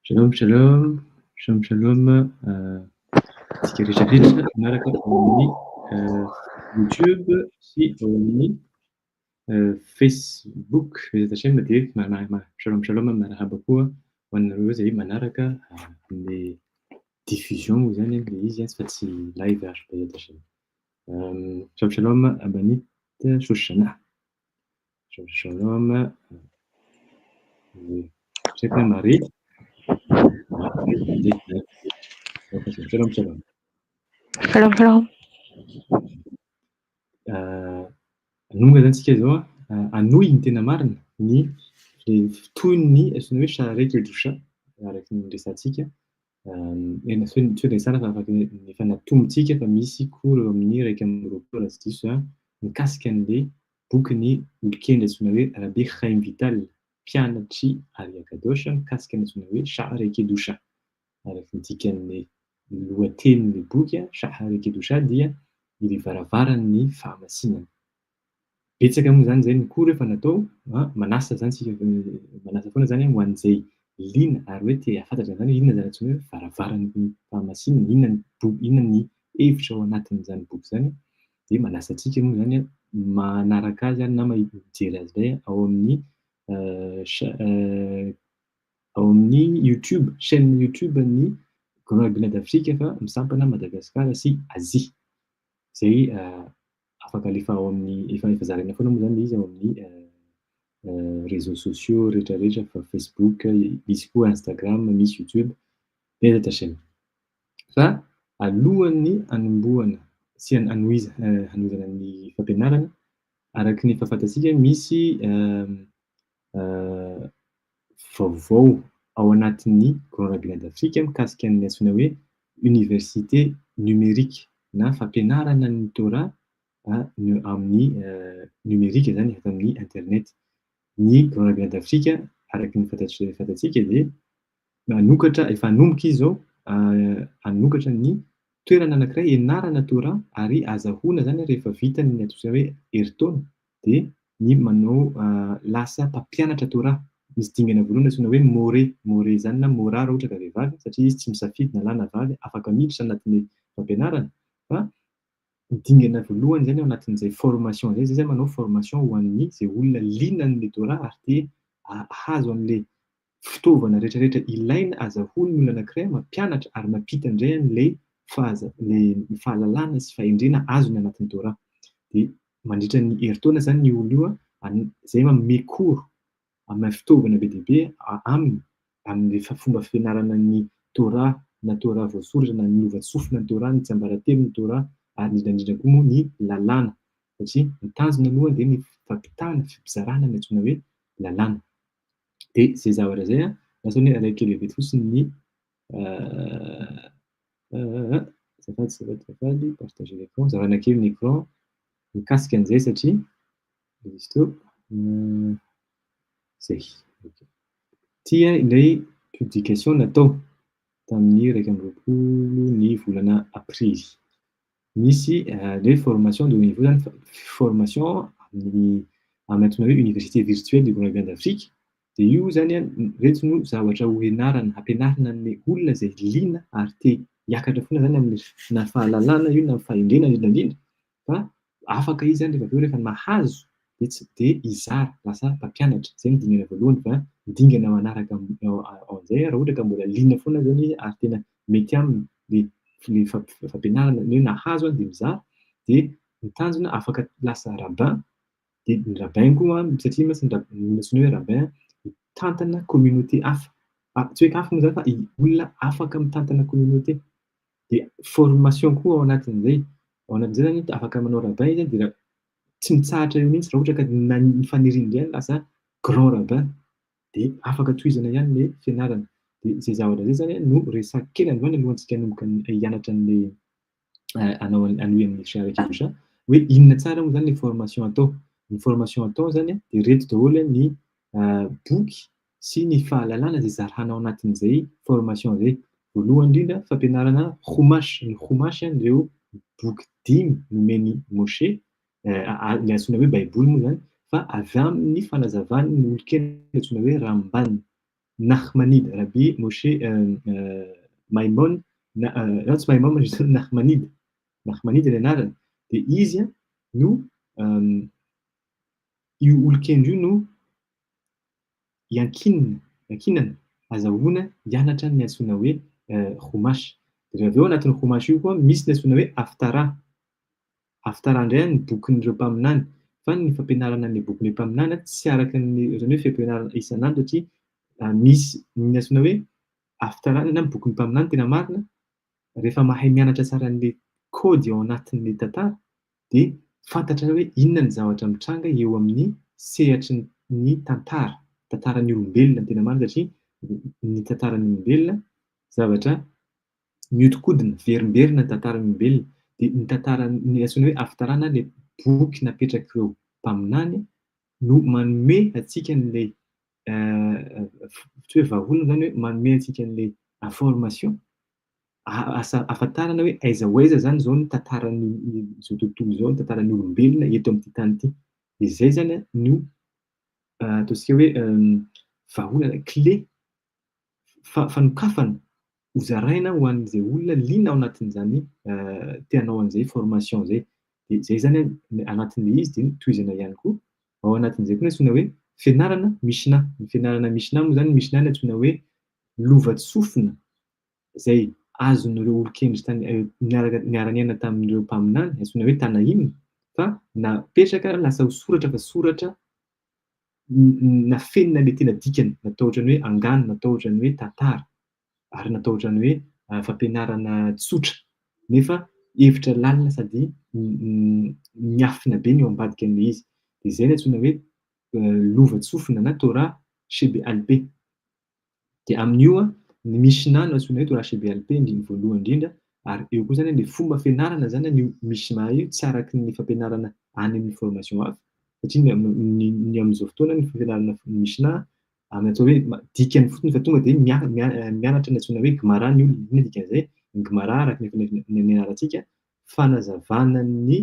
Shalom, shalom, shalom, shalom. Sikirishadit, Maraka Omni, YouTube, si Omni, Facebook, Hachem, Madir, Shalom, shalom, Marhabakoua, Wanrose, Manaraka, les diffusions, vous allez les Isias, Fatsi, live, Hachem. Shalom, shalom, Abanit, Shoshana. Shalom, shalom, c'est Marie. Shalom, shalom. Shalom, shalom. Nunga zany tsika zao anoy ny tena marina ny toy ny antsoina hoe Shaarei Kedusha araky ny resantsika toetra tsara fa afaka efa natombotsika fa misy cours eo amin'ny raiky amby roapolo sy diso mikasika an'le bokyny olokendry antsoina hoe Rabbi Chaim Vital mpianatry Shaarei Kedusha mikasika ny antsoina hoe Shaarei Kedusha araky ny dikan'ny lohatenin'le boky Shaarei Kedusha dia ny varavaran'ny fahamasinana. Betsaka moa zany zay ny cours efa natao manasa zany sika manasa foana zany ho an'izay lina ary hoe te afantatra zany inona zany antsoina hoe varavaran'ny fahamasinana, inona ny hevitra ao anatin'izany boky zany dia manasa antsika moa zany manaraka azy na mijery azy zay ao amin'ny YouTube, chaîne YouTube ny Grand Rabbinat d'Afrique fa misampana Madagasikara sy Asie. Zay afaka alefa ao amin'ny efa zaraina foana moa zany izy ao amin'ny réseaux sociaux rehetrarehetra fa Facebook, misy koa Instagram, misy YouTube, betsaka chaîne. Fa alohan'ny anombohana sy hanohizana ny fampianarana, araky ny fahafantatsika misy vaovao ao anatin'ny Grand Rabbinat d'Afrika mikasika ny antsoina hoe université numérique na fampianarana ny Torah amin'ny numerika zany, efa amin'ny internet. Ny Grand Rabbinat d'Afrika araky ny fantatsika dia nanokatra, efa hanomboka izy zao hanokatra ny toerana anankiray ianarana Torah ary azahoana zany rehefa vita ny atao hoe herintaona dia ny manao lasa mpampianatra Torah. Misy dingana voalohany antsoina hoe more zany na mora raha ohatra ka vehivavy satria izy tsy misafidy na lahy na vavy, afaka miditra anatin'ny fampianarana. Fa ny dingana voalohany zany ao anatin'izay formation zay, zay manao formation ho an'ny zay olona liana amin'ny Torah ary te hahazo an'ilay fitaovana rehetrarehetra ilaina azahoany ny olona anankiray mampianatra ary mampita indray an'ilay fahalalana sy fahendrena azony anatin'ny Torah. Dia mandritra ny herintaona zany ny olo io zay manome cours amin'ny fitaovana be dia be aminy, amin'ny fomba fianarana ny Torah na Torah voasoratra na ny lovatsofina ny Torah, ny tsiambaratelon'ny Torah ary indrindra koa moa ny lalàna, satria ny tanjona aloha dia ny fampitana, fipizarana ny antsoina hoe lalàna. Dia zay zavatra zay lasa hoe araiky kely vetivety fotsiny ny azafady partager l'écran, zavana kely ny écran mikasika an'izay satria izy teo zay. Tia indray publication natao tamin'ny 2020 volana aprily. Misy ilay formation de haut niveau zany, formation amin'ny antsoina hoe université virtuelle du Grand Rabbinat d'Afrique. Dia io zany reto no zavatra ho ianarana, ampianarina ny olona zay liana ary te hiakatra foana zany amin'ny na fahalalana io na fahendrena indrindra, fa afaka izy zany rehefa aveo rehefa mahazo dia hizara lasa mpampianatra. Zay ny dingana voalohany. Fa ny dingana manaraka an'izay raha ohatra ka mbola liana foana zany izy ary tena mety aminy le fampianarana hoe nahazo dia mizara, dia ny tanjona afaka lasa rabbin. Dia ny rabbin koa satria antsoina hoe rabbin mitantana communauté hafa, tsy hoe hafa moa zany fa olona afaka mitantana communauté. Dia formation koa ao anatin'izay, ao anatin'izay zany afaka manao rabbin izy dia tsy mitsahatra eo mihitsy raha ohatra ka ny faniriany indray lasa grand rabbin dia afaka tohizana ihany ilay fianarana. Dia zay zavatra zay zany no resaka kely androany alohantsika hanomboka hianatra an'ilay anohy an'ilay Shaarei Kedusha hoe inona tsara moa zany ilay formation atao. Ny formation atao zany dia reto daholo ny boky sy ny fahalalana izay zarana ao anatin'izay formation zay. Voalohany indrindra fampianarana chumash. Ny chumash ireo boky 5 nomeny Moshe, ny antsoina hoe baiboly moa zany, fa avy amin'ny fanazavany ny olon-kely antsoina hoe Ramban Nachmanide, Rabbi Moshe Maimon, tsy Maimon Nachmanide ny anarany. Dia izy no io olon-kendro io no iankinana azahoana hianatra ny antsoina hoe chumash. Dia avy eo anatin'ny chumash io koa misy ny antsoina hoe haftara. Haftara indray ny bokin'ireo mpaminany, fa ny fampianarana ny bokin'ireo mpaminany tsy araka ny hoe fampianarana isan'andro satria misy ny antsoina hoe haftara na ny bokin'ny mpaminany tena marina. Rehefa mahay mianatra tsara an'ilay kody ao anatin'ilay tantara dia fantatra hoe inona ny zavatra mitranga eo amin'ny sehatry ny tantaran'ny olombelona tena marina, satria ny tantaran'ny olombelona zavatra mihodinkodina, verimberina ny tantaran'ny olombelona. Dia ny tantaran'ny antsoina hoe haftarana ilay boky napetraka ireo mpaminany no manome antsika an'ilay tsy hoe vahaolana zany hoe manome antsika an'ilay information ahafantarana hoe aiza ho aiza zany zao ny tantaran'izao tontolo izao, ny tantaran'ny olombelona eto amin'ity tany ity. Dia izay zany no ataontsika hoe vahaolana clé fanokafana hozaraina ho an'izay olona liana ao anatin'izany te hanao an'izay formation zay. Dia zay zany anatin'ilay izy dia tohizana ihany koa ao anatin'izay koa ny antsoina hoe fianarana mishna. Ny fianarana mishna moa zany, mishna ny antsoina hoe lovatsofina izay azon'ireo olon-kendry niara-niaina tamin'ireo mpaminany, antsoina hoe tanaim, fa napetraka lasa ho soratra fa soratra nafenina ilay tena dikany, natao ohatrany hoe angano, natao ohatrany hoe tantara, ary natao ohatrany hoe fampianarana tsotra nefa hevitra lalina sady miafina be ny eo ambadika an'ilay izy. De zay no antsoina hoe lova-tsofina na Torah CBLP. De amin'io ny Mishnah no antsoina hoe Torah CBLP voalohany indrindra, ary eo koa zany le fomba fianarana zany an'io Mishnah io tsy araky ny fampianarana any amin'ny formation hafa, satria ny amin'izao fotoana ny fampianarana Mishnah amin'ny atao hoe dikany fotsiny fa tonga de mianatra ny antsoina hoe Gemara ny olona. Inona dikan'izay? Ny Gemara araky ny nianarantsika fanazavan'ny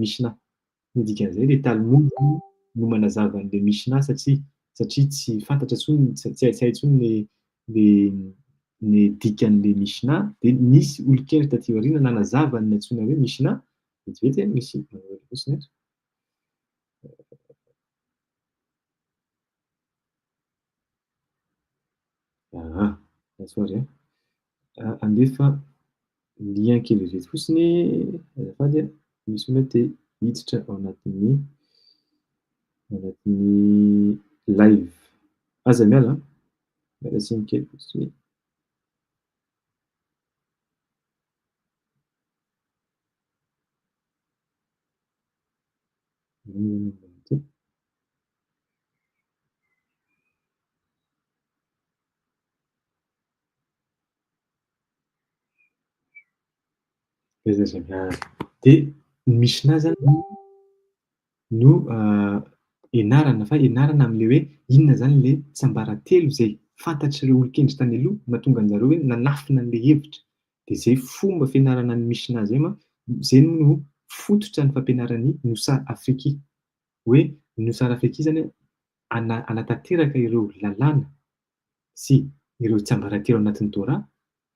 Mishnah. Ny dikan'izay le Talmud no manazava an'le Mishnah satria tsy fantatra intsony, tsy hay intsony le dikan'le Mishnah. De nisy olon-kely taty aoriana nanazava ny antsoina hoe Mishnah, vetivety misy fotsiny eto. Sorry andefa lien kely vetivety fotsiny azafady misy olona te hiditra ao anatin'ny live. Aza miala miala tsiny kely fotsiny. De ny Mishnah zany no ianarana am'le hoe inona zany le tsiambaratelo zay fantatr'ireo olon-kendry tany aloha mahatonga an'jareo hoe nanafina an'le hevitra. De zay fomba fianarana ny Mishnah zay zay no fototra ny fampianaran'ny Nosy Afriky. Hoe Nosy Afriky zany anatanteraka ireo lalàna sy ireo tsiambaratelo anatin'ny Torah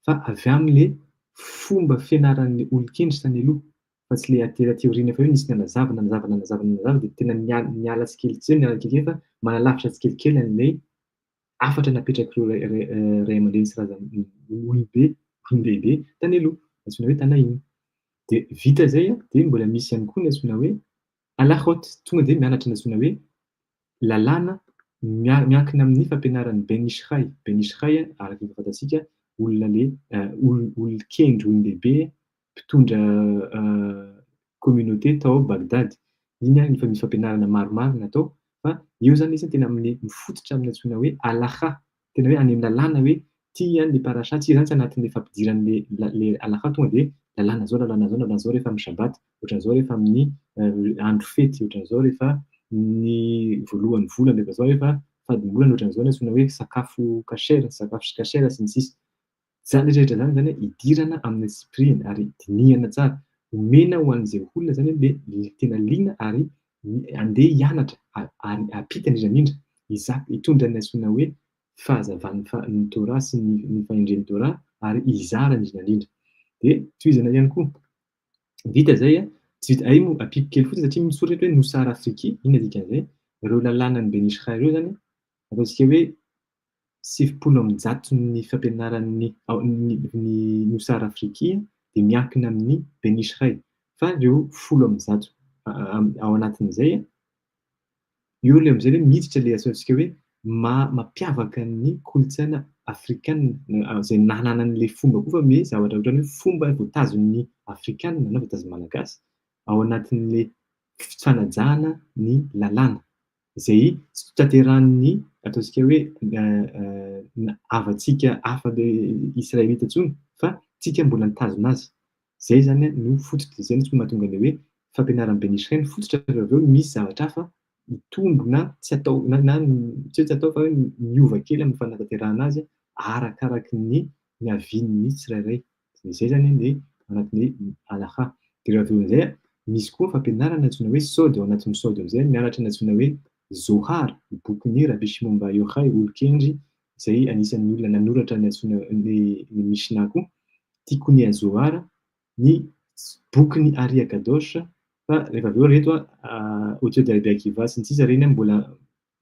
fa avy am'le fomba fianaran'ny olon-kendry tany aloha, fa tsy le aty aoriana fa hoe nisy nanazava de tena niala tsikelikely fa manalavitra tsikelikely an'ilay hafatra napetraky ireo ray aman-dreny sy olon-dehibe tany aloha, antsoina hoe tanainy. De vita zay de mbola misy ihany koa ny antsoina hoe halachot, tonga de mianatra ny antsoina hoe lalàna miankina amin'ny fampianaran'ny Ben Ishchai. Ben Ishchai araky ny fantatsika olona le olon-kendry, olon-dehibe mpitondra communauté tao Bagdad. Iny efa misy fampianarana maromaro natao fa io zany izy tena mifototra amin'ny antsoina hoe halacha, tena hoe any amin'ny lalàna hoe ty le parasha, ty zany tsy anatin'le fampidiran'le halacha tonga de lalàna zao rehefa amin'ny Shabbat, ohatran'izao rehefa amin'ny andro fety, ohatran'izao rehefa ny voalohan'ny volana, rehefa zao rehefa fadimbolana, ohatran'izao ny antsoina hoe sakafo kasera sy ny sisa. Zany rehetra zany idirana amin'ny espriny ary dinihana tsara. Omena ho an'izay olona zany le tena liana ary andeha hianatra ary ampita indrindra hitondra ny antsoina hoe fahazavan'ny Torah sy ny fahendren'ny Torah ary hizara indrindra. De tohizana ihany koa. Vita zay ampiko kely fotsiny satria misoratra hoe Nosy Afriky, inona dikan'izay? Ireo lalànan'ny Ben Ishchai ireo zany ataontsika hoe 70% ny fampianaran'ny Nosy Afriky de miankina amin'ny Ben Ishchai, fa ireo 10% ao anatin'izay io le am'zay hoe miditra le ataontsika hoe mampiavaka ny kolontsaina afrikana zay nananan'le fomba koa fa me zavatra ohatrany hoe fomba voatazon'ny afrikana na voatazon'ny malagasy ao anatin'le fanajahana ny lalàna zay tsy tanterahan'ny ataontsika hoe havantsika hafa le israelita intsony fa tsika mbola nitazona azy. Zay zany no fototra, zay no mahatonga an'le hoe fampianaran'ny Ben Ishchai ny fototra fa avy eo misy zavatra hafa mitombona tsy atao tsy atao fa hoe miova kely amin'ny fanatanterahana azy arakaraky ny havian'ny tsirairay. De zay zany le anatin'ny halacha. De raha avy eo am'zay misy koa fampianarana antsoina hoe sod, ao anatin'ny sod am'zay mianatra ny antsoina hoe Zohar, bokin'ny Rabbi Shimon Bar Yochai, olon-kendry zay anisan'ny olona nanoratra ny antsoina ny Mishnah koa, Tikkuné Zohar, ny bokin'ny Shaarei Kedusha, fa rehefa avy eo reto Audio de Rabbi Akiva sy ny sisa reny mbola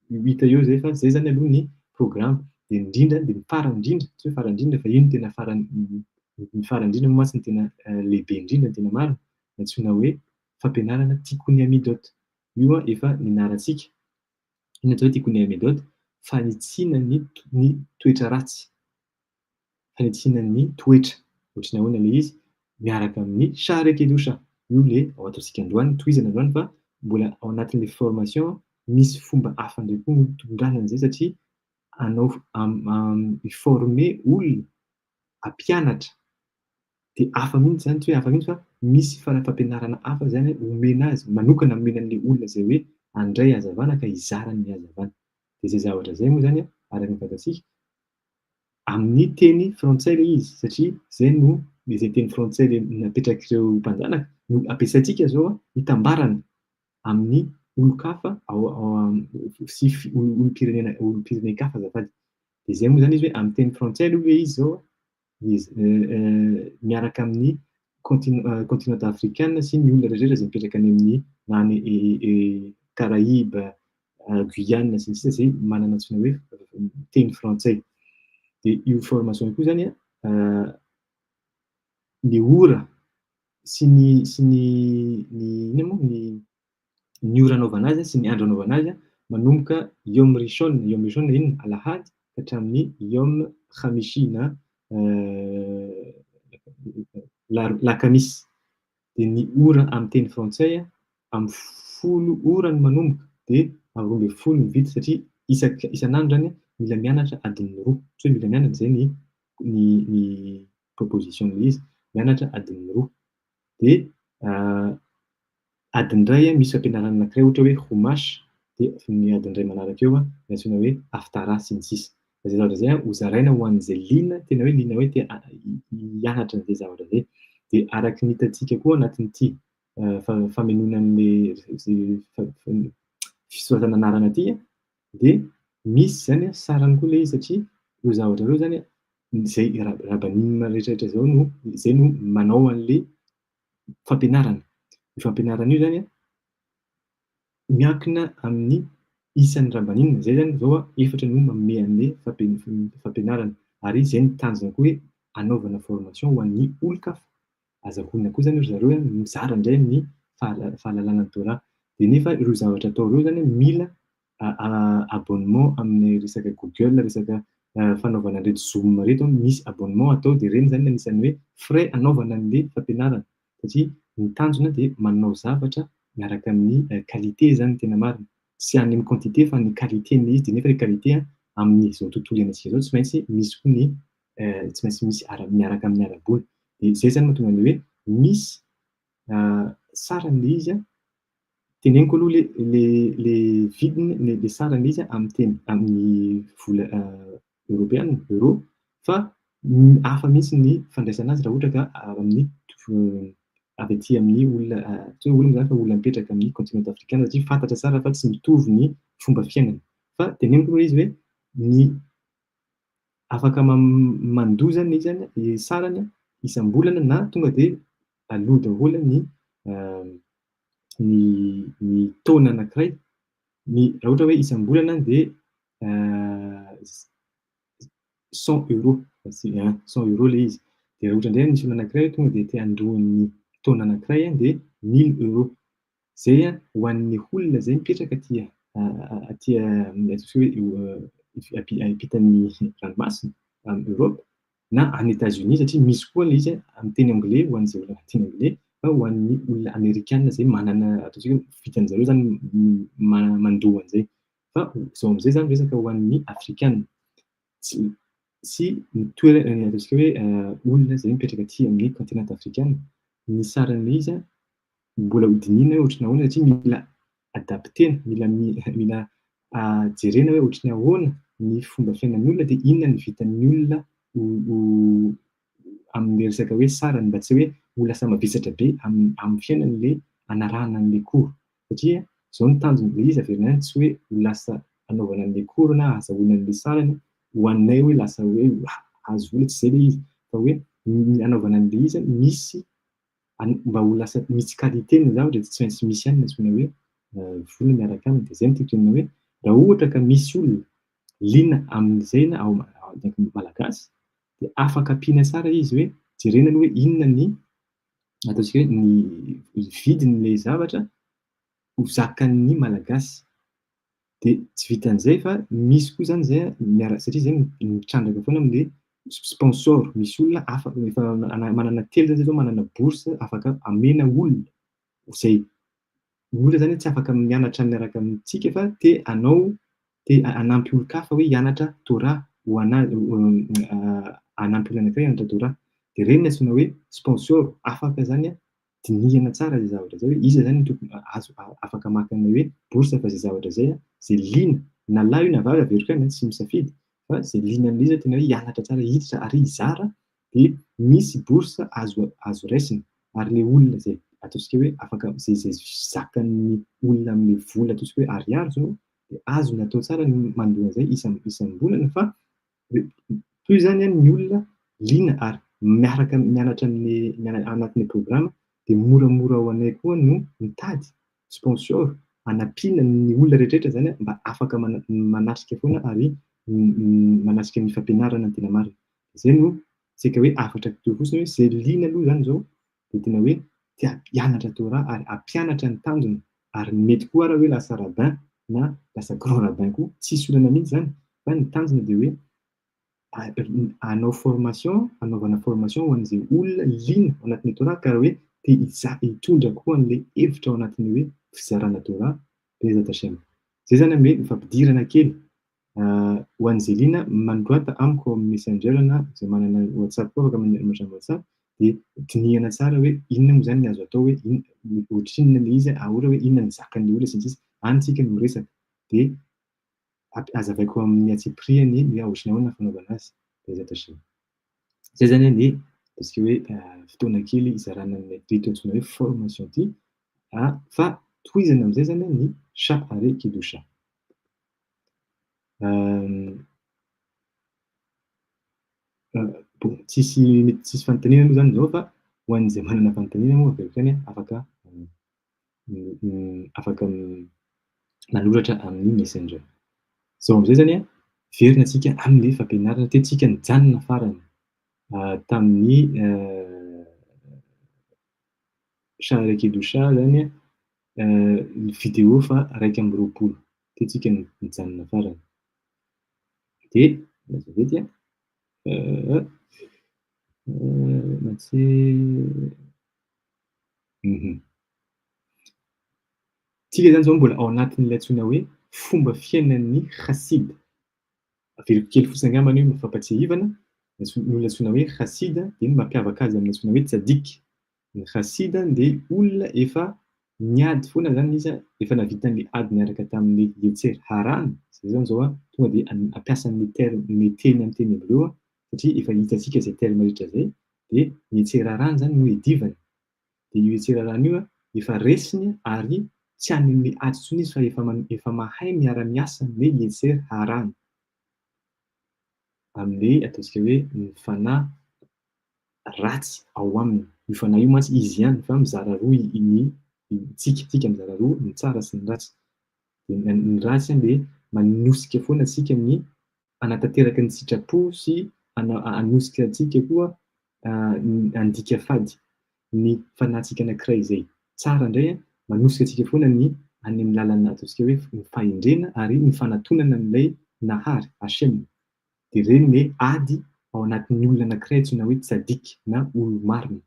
hita eo zay fa zay zany aloha ny programa. De indrindra de ny farany indrindra, tsy hoe farany indrindra fa io no tena farany ny farany indrindra moa sy ny tena lehibe indrindra ny tena marina, antsoina hoe fampianarana Tikkuné Amidot. Io efa nianarantsika. Inona atao hoe Tikkuné Amidot? Fanitsiana ny toetra ratsy. fanitsinan'ny toetra, ohatrany ahoana le izy miaraka amin'ny Shaarei Kedusha. Io le ao ataontsika androany, tohizana androany fa mbola ao anatin'le formation misy fomba hafa ndray koa tondrahana an'izay satria anao i-former olona hampianatra. De hafa mihitsy zany, tsy hoe hafa mihitsy fa misy fampianarana hafa zany omena azy, manokana omena an'le olona zay hoe handray hazavana ka hizara ny hazavana. De zay zavatra zay moa zany araka ny fantatsika, amin'ny teny frantsay le izy satria zay no zay teny frantsay le napetrak'ireo mpanjanaka no ampiasaintsika zao hitambarana amin'ny olon-kafa sy olom-pirenenekafa azafady. De zay moa zany izy hoe amin'ny teny frantsay aloha le izy zao izy miaraka amin'ny continent africaine sy ny olona rehetrarehetra zay mipetraka any amin'ny any Caraïbes, Guyane sy ny sisa zay manana antsoina hoe teny frantsay. De io formation io koa zany ny ora sy ny ora anaovana azy sy ny andro anaovana azy manomboka yom rishon inona alahady ka hatramin'ny yom khamishi na lakamisy. De ny ora amin'ny teny frantsay amin'ny 10 ora no manomboka de amin'ny 12 ny vita satria isan'andro zany mila mianatra adiny 2, tsy hoe mila mianatra, zay ny proposition-n'le izy, mianatra adiny 2. De adiny iray misy fampianarana anankiray ohatra hoe chumash, de ny adiny iray manaraka eo ny antsoina hoe haftara sy ny sisa. Zay zavatra zay hozaraina ho an'izay liana tena hoe liana hoe te hianatra an'izay zavatra zay. De araky ny hitantsika koa anatin'ity famonoana an'le fisoratana anarana ty de misy zany sarany koa le izy satria io zavatra reo zany zay rabanina rehetrarehetra zao no zay no manao an'le fampianarana. Io fampianarana io zany miankina amin'ny isan'ny rabanina, zay zany zao efatra no manome an'le fampianarana ary zay ny tanjona koa hoe anaovana formation ho an'ny olon-kafa. Azahoana koa zany ry zareo mizara indray ny fahalalana Torah. De nefa ireo zavatra atao reo zany mila abonnement amin'ny resaka Google, resaka fanaovana an'ireto Zoom reto misy abonnement atao de reny zany anisan'ny hoe frais anaovana an'le fampianarana satria ny tanjona de manao zavatra miaraka amin'ny qualité zany tena marina. Tsy any amin'ny quantité fa ny qualité-ny izy, de nefa le qualité amin'izao tontolo iainantsika zao tsy maintsy misy koa ny tsy maintsy misy miaraka amin'ny ara-bola. De zay zany mahatonga an'le hoe misy saran'le izy teneniko aloha le vidiny le saran'le izy amin'ny vola europeana, euro, fa hafa mihitsy ny fandraisana azy raha ohatra ka amin'ny avy aty amin'ny olona tsy hoe olona zany fa olona mipetraka amin'ny continent africaine satria fantatra tsara fa tsy mitovy ny fomba fiainana. Fa teneniko aloha izy hoe ny afaka mandoa zany izy zany sarany isam-bolana na tonga de aloha daholo ny taona anankiray, raha ohatra hoe isam-bolana de 100 €, 100 € le izy. De raha ohatra indray misy olona anankiray tonga de te handroany taona anankiray de 1000 €. Zay ho an'ny olona zay mipetraka aty ataontsika hoe ampitan'ny ranomasina amin'ny Europe na any États-Unis satria misy koa le izy amin'ny teny anglais ho an'izay olona teny anglais, fa ho an'ny olona amerikana zay manana ataontsika hoe vitan'zareo zany mandoa an'izay. Fa zao am'zay zany resaka ho an'ny afrikana sy ny toerana ataontsika hoe olona zay mipetraka aty amin'ny continent afrikana, ny saran'le izy mbola hodinina hoe ohatrany ahoana satria mila adaptena, mila jerena hoe ohatrany ahoana ny fomba fiainan'ny olona de inona ny vitan'ny olona amin'ny resaka hoe sarany mba tsy hoe ho lasa mavesatra be amin'ny fiainan'le anarahana an'le cours. Satria zao ny tanjon'le izy averina any tsy hoe ho lasa anaovana an'le cours na azahoana an'le sarany ho anay hoe lasa hoe azo vola tsy zay le izy, fa hoe anaovana an'le izy misy mba ho lasa misy qualité ny zavatra de tsy maintsy misy ihany ny antsoina hoe vola miaraka aminy. De zay no tiako tenena hoe raha ohatra ka misy olona liana amin'izay na ao malagasy de afaka ampiana tsara izy hoe jerena aloha hoe inona ny ataontsika hoe ny vidin'le zavatra ho zakan'ny malagasy. De tsy vitan'izay fa misy koa zany zay satria zay mitrandraka foana am'le sponsor, misy olona efa manana telo zany zao manana bourse afaka amena olona zay olona zany tsy afaka mianatra miaraka amintsika fa te anao te hanampy olon-kafa hoe hianatra Torah ho hanampy olona anankiray hianatra Torah. De reny no antsoina hoe sponsor. Afaka zany dinihana tsara zay zavatra zay hoe iza zany tokony azo afaka maka an'ilay hoe bourse fa zay zavatra zay zay liana na lahy io na vavy averiko any tsy misafidy fa zay liana amin'ilay izy tena hoe hianatra tsara hiditra ary hizara de misy bourse azo raisina ary le olona zay ataontsika hoe afaka zay zakan'ny olona amin'ny vola ataontsika hoe ariary zao de azo natao tsara ny mandoa an'izay isam-bolana fa toy zany ny olona liana ary miaraka mianatra anatin'ny programa de moramora ho anay koa no mitady sponsor hanampiana ny olona rehetrarehetra zany mba afaka manatrika foana ary manatrika ny fampianarana ny tena marina. Zay no tsika hoe afatra toy fotsiny hoe zay liana aloha zany zao de tena hoe tia hianatra Torah ary hampianatra ny tanjona ary mety koa raha hoe lasa rabbin na lasa grand rabbin koa tsisy olana mihitsy zany fa ny tanjona de hoe anaovana formation ho an'izay olona liana ao anatin'ny Torah ka hoe te hitondra koa an'ilay hevitra ao anatin'ny hoe fizarana Torah bezata Hashem. Zay zany hoe mifampidirana kely ho an'izay liana mandroata amiko amin'ny messenger na zay manana WhatsApp koa afaka manamatra WhatsApp de dinihana tsara hoe inona moa zany ny azo atao hoe ohatrinona le izy ahora hoe inona ny zakan'le olona sy ny sisa any tsika no resaka de azavaiko amin'ny atsipriany ny ahotrina ahoana fanaovana azy bezata Hashem. Zay zany ny ataontsika hoe fotoana kely izarana ity antsoina hoe formation ity fa tohizana amin'izay zany ny Shaarei Kedusha. Bon tsisy fanontaniana moa zany zao fa ho an'izay manana fanontaniana moa averiko any afaka manoratra amin'ny messenger. Zao am'izay zany verina antsika amin'le fampianarana tentsika nijanona farany tamin'ny Shaarei Kedusha zany ny vidéo fa 1:20 tentsika nijanona farany. De mazavety tsika zany zao mbola ao anatin'ilay antsoina hoe fomba fiainan'ny Hassid. Averiko kely fotsiny angambany io mampatsiahivana ny olona antsoina hoe Hassid de ny mampiavaka azy amin'ny antsoina hoe tsadik. Ny Hassid de olona efa niady foana zany izy efa navita ny ady niaraka tamin'ny Yetzer Haran. Zay zany zao tonga de ampiasan'ny terme teny amin'ny teny hebreo satria efa hitantsika zay terme rehetra zay de Yetzer Haran zany no edivany. De io Yetzer Haran io efa resiny ary tsy han'ny ady intsony izy fa efa mahay miara-miasa amin'ny Yetzer Haran amin'le ataontsika hoe ny fanahy ratsy ao aminy. Io fanahy io mantsy izy ihany fa mizara roa tsika mizara roa ny tsara sy ny ratsy. De ny ratsy le manosika foana antsika amin'ny hanatanteraka ny sitrapo sy hanosika antsika koa andika fady ny fanahintsika anankiray zay. Tsara indray manosika antsika foana ny any amin'ny lalana ataontsika hoe ny fahendrena ary ny fanatonana an'ilay nahary Hashem. De reny le ady ao anatin'ny olona anankiray antsoina hoe tsadik na olo-marina.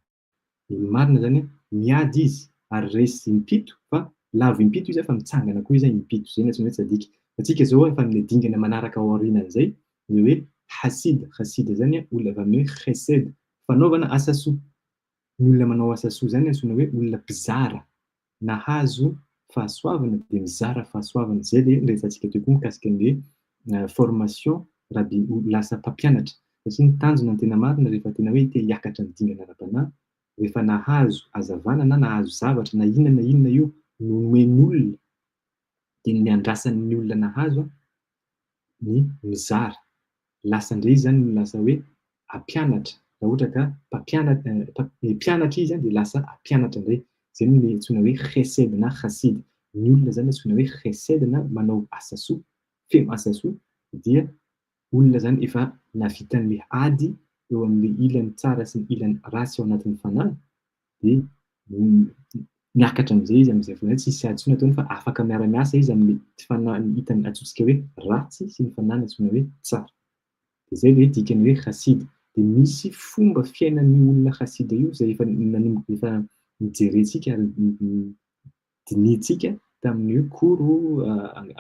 Olo marina zany miady izy ary resy impito fa lavo impito izy fa mitsangana koa izy impito. Zay no antsoina hoe tsadik. Atsika zao efa amin'ilay dingana manaraka ao aorianan'izay le hoe Hassid. Hassid zany olona avy amin'ny hoe chesed fanaovana asa soa. Ny olona manao asa soa zany antsoina hoe olona mpizara nahazo fahasoavana de mizara fahasoavana. Zay le resantsika teo koa mikasika an'le formation lasa mpampianatra satria ny tanjona ny tena marina rehefa tena hoe te hiakatra ny dingana ara-panahy rehefa nahazo hazavana na nahazo zavatra na inona io nomen'ny olona de ny andrasan'ny olona nahazo ny mizara. Lasa indray zany no lasa hoe hampianatra raha ohatra ka mpianatra izy de lasa hampianatra indray. Zay no antsoina hoe chesed na Hassid. Ny olona zany antsoina hoe chesed na manao asa soa, feno asa soa dia olona zany efa navitan'le ady eo amin'le ilany tsara sy ny ilany ratsy ao anatin'ny fanahy de miakatra amin'izay izy amin'izay foana tsy hisy ady intsony ataony fa afaka miara-miasa izy amin'ny fanahy hitany antsointsika hoe ratsy sy ny fanahy antsoina hoe tsara. De zay le dikany hoe Hassid. De misy fomba fiainan'ny olona Hassid io zay efa nijerentsika ary dinitsika tamin'ny hoe koro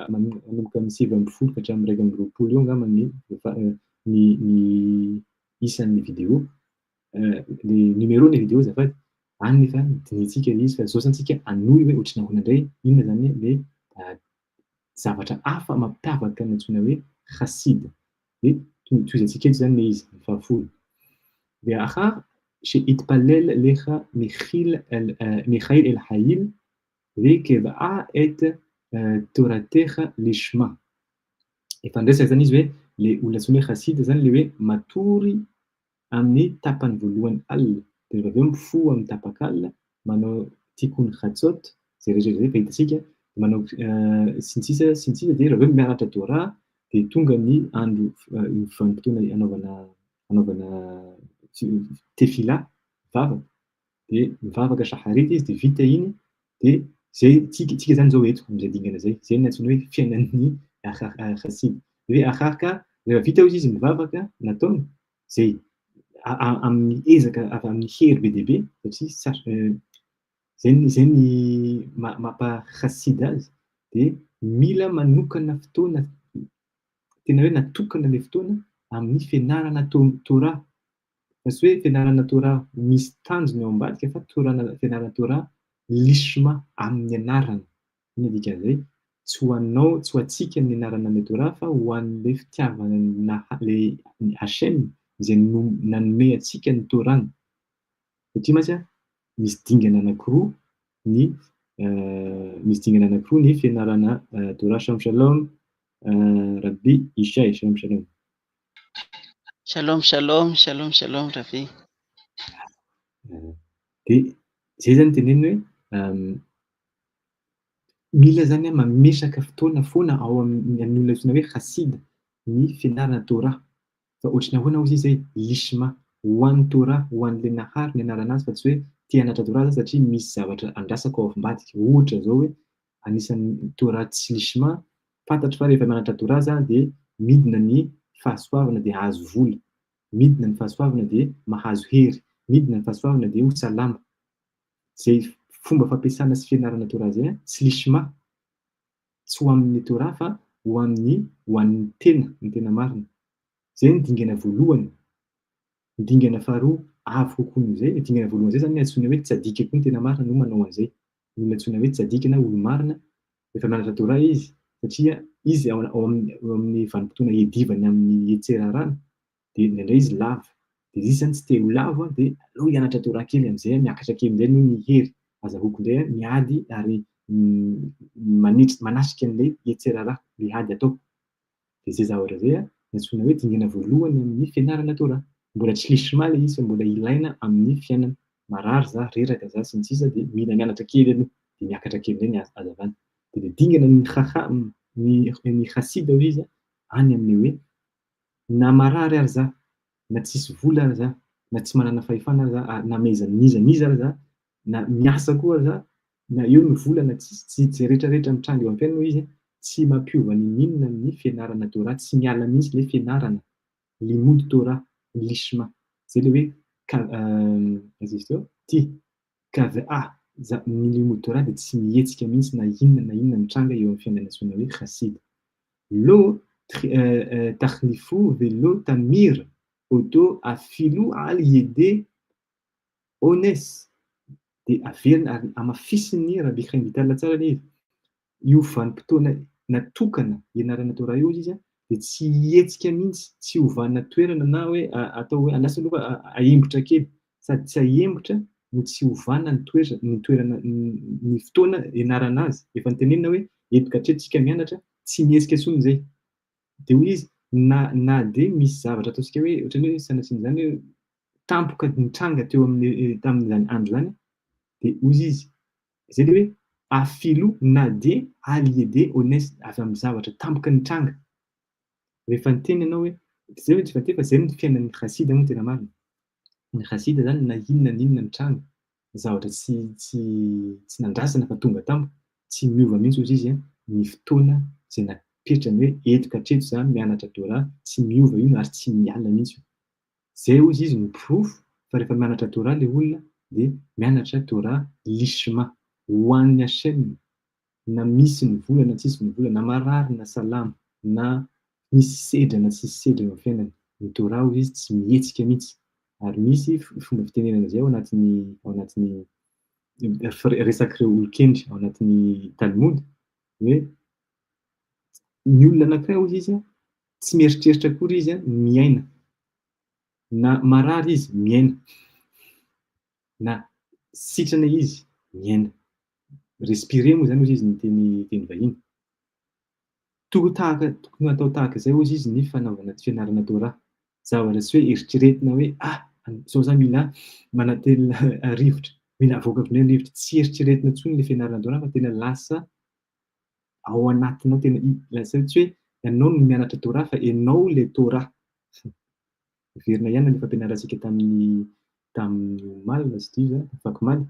manomboka amin'ny 70 ka hatramin'ny 120 eo angamba ny isan'ny vidéo. Le numéron'ny vidéo azafady. Any efa dinitsika izy fa zao zany tsika hanohy hoe ohatrany ahoana indray, inona zany le zavatra hafa mampiavaka ny antsoina hoe Hassid. De tohizantsika eto zany le izy, ny fahafolo. بآخر شيء يتبلل لها ميخائيل الحايل ركبها et torateha lishma. Efa ndraisaka zany izy hoe le olona antsoina hoe Hassid zany le hoe matory amin'ny tapany voalohany alina. De rehefa avy eo mifoha amin'ny tapak'alina, manao tikony chatzot, zay rehetra zay fahitantsika, manao sy ny sisa de rehefa avy eo mianatra Torah de tonga ny andro ny vanim-potoana anaovana tefila mivavaka. De mivavaka shaharit izy de vita iny de zay tsika zany zao eto am'zay dingana zay. Zay ny antsoina hoe fiainan'ny Hassid. De hoe akharaka rehefa vita izy izy mivavaka nataony zay amin'ny ezaka avy amin'ny hery be dia be satria zay ny mampa-Hassid azy de mila manokana fotoana tena hoe natokana le fotoana amin'ny fianarana Torah. Fa tsy hoe fianarana Torah misy tanjony ao ambadika fa fianarana Torah lishma amin'ny anarana. Iny dikan'izay tsy ho anao, tsy ho antsika ny anarana ny Torah fa ho an'le fitiavana le Hashem izay nanome antsika ny Torah. Satria mantsy misy dingana anankiroa ny fianarana Torah. Shalom shalom Rabbi Ishai, shalom shalom. Shalom shalom, shalom shalom Rabbi. De zay zany teneniny hoe mila zany mamesaka fotoana foana ao amin'ny olona antsoina hoe Hassid ny fianarana Torah. Fa ohatrany ahoana ozy izy lishma ho an'ny Torah, ho an'le nahary ny anarana azy fa tsy hoe tia hanatra Torah satria misy zavatra andrasako ao ambadika. Ohatra zao hoe anisan'ny Torah tsy lishma, fantatro fa rehefa mianatra Torah za de midina ny fahasoavana de hahazo vola, midina ny fahasoavana de mahazo hery, midina ny fahasoavana de ho salama. Zay fomba fampiasana sy fianarana Torah zay tsy lishma, tsy ho amin'ny Torah fa ho an'ny tena, ny tena marina. Zay ny dingana voalohany. Ny dingana faharoa avo kokoa nohozay, ny dingana voalohany zay zany antsoina hoe tsadika koa ny tena marina no manao an'izay. Ny antsoina hoe tsadika na olo marina rehefa mianatra Torah izy satria izy ao amin'ny vanim-potoana iadivany amin'ny etserarana de indraindray izy lava. De izy zany tsy te ho lava de aleo hianatra Torah kely am'zay miakatra kely am'zay noho ny hery. Azahoako indray miady ary manasika an'ilay etserara miady atao. De zay zavatra zay antsoina hoe dingana voalohany amin'ny fianarana Torah. Mbola tsy lishma le izy fa mbola ilaina amin'ny fiainana. Marary za, reraka za sy ny sisa de mila mianatra kely aloha de miakatra kely indray ny hazavana. De dingana ny Hassid ao izy any amin'ny hoe na marary ary za, na tsisy vola ary za, na tsy manana fahefana ary za, na mezan'iza ary za, na miasa koa ary za, na eo ny vola na tsy rehetrarehetra mitranga eo amin'ny fiainana izy tsy mampiova ny inona ny fianarana Torah, tsy miala mihitsy le fianarana limody Torah lishma. Zay le hoe aza izy teo kava ny limody Torah de tsy mihetsika mihitsy na inona mitranga eo amin'ny fiainana antsoina hoe Hassid. Lo tachnifu velo tamir oto afilo al yede ones. De averina ary amafisiny Rabbi Chaim Vital tsara le izy. Io vanim-potoana natokana ianarana Torah io izy de tsy hihetsika mihitsy, tsy hovana toerana na hoe atao hoe anasa aloha ahembotra kely sady tsy ahembotra no tsy hovana ny toerana ny fotoana ianarana azy. Efa nitenenina hoe eto ka hatreto mianatra tsy mihetsika intsony zay. De hoy izy na de misy zavatra ataontsika hoe ohatrany hoe sanatria zany hoe tampoka nitranga teo amin'ny tamin'izany andro zany de hoy izy zay le hoe afilo na de aliede honest avy amin'ny zavatra tampoka nitranga. Rehefa niteny ianao hoe zay tsy fa zay ny fiainan'ny Hassid moa tena marina. Ny Hassid zany na inona nitranga, zavatra tsy nandrasana fa tonga tampoka, tsy miova mihitsy hozy izy ny fotoana zay petrany hoe eto ka hatreto za mianatra Torah, tsy miova io ary tsy miala mihitsy. Zay hozy izy ny proof fa rehefa mianatra Torah le olona dia mianatra Torah lishma, ho an'ny Hashem, na misy ny vola na tsisy ny vola, na marary na salama, na misy sedra na tsisy sedra eo amin'ny fiainany. Ny Torah hozy izy tsy mihetsika mihitsy. Ary misy fomba fitenenana zay ao anatin'ny resak'ireo olon-kendry ao anatin'ny Talmud hoe ny olona anankiray hozy izy tsy mieritreritra akory izy miaina, na marary izy miaina, na sitrana izy miaina. Respirer moa zany hozy izy ny teny vahiny. Tokony atao tahaka izay hozy izy ny fanaovana fianarana Torah. Zavatra tsy hoe eritreretina hoe zao za mila manatelina rivotra, mila avoaka avy ny rivotra. Tsy eritreretina intsony le fianarana Torah fa tena lasa ao anatinao, tena lasa tsy hoe ianao no mianatra Torah fa ianao le Torah. Verina ihany ny fampianarantsika tamin'ny omaly sy dia vakimaly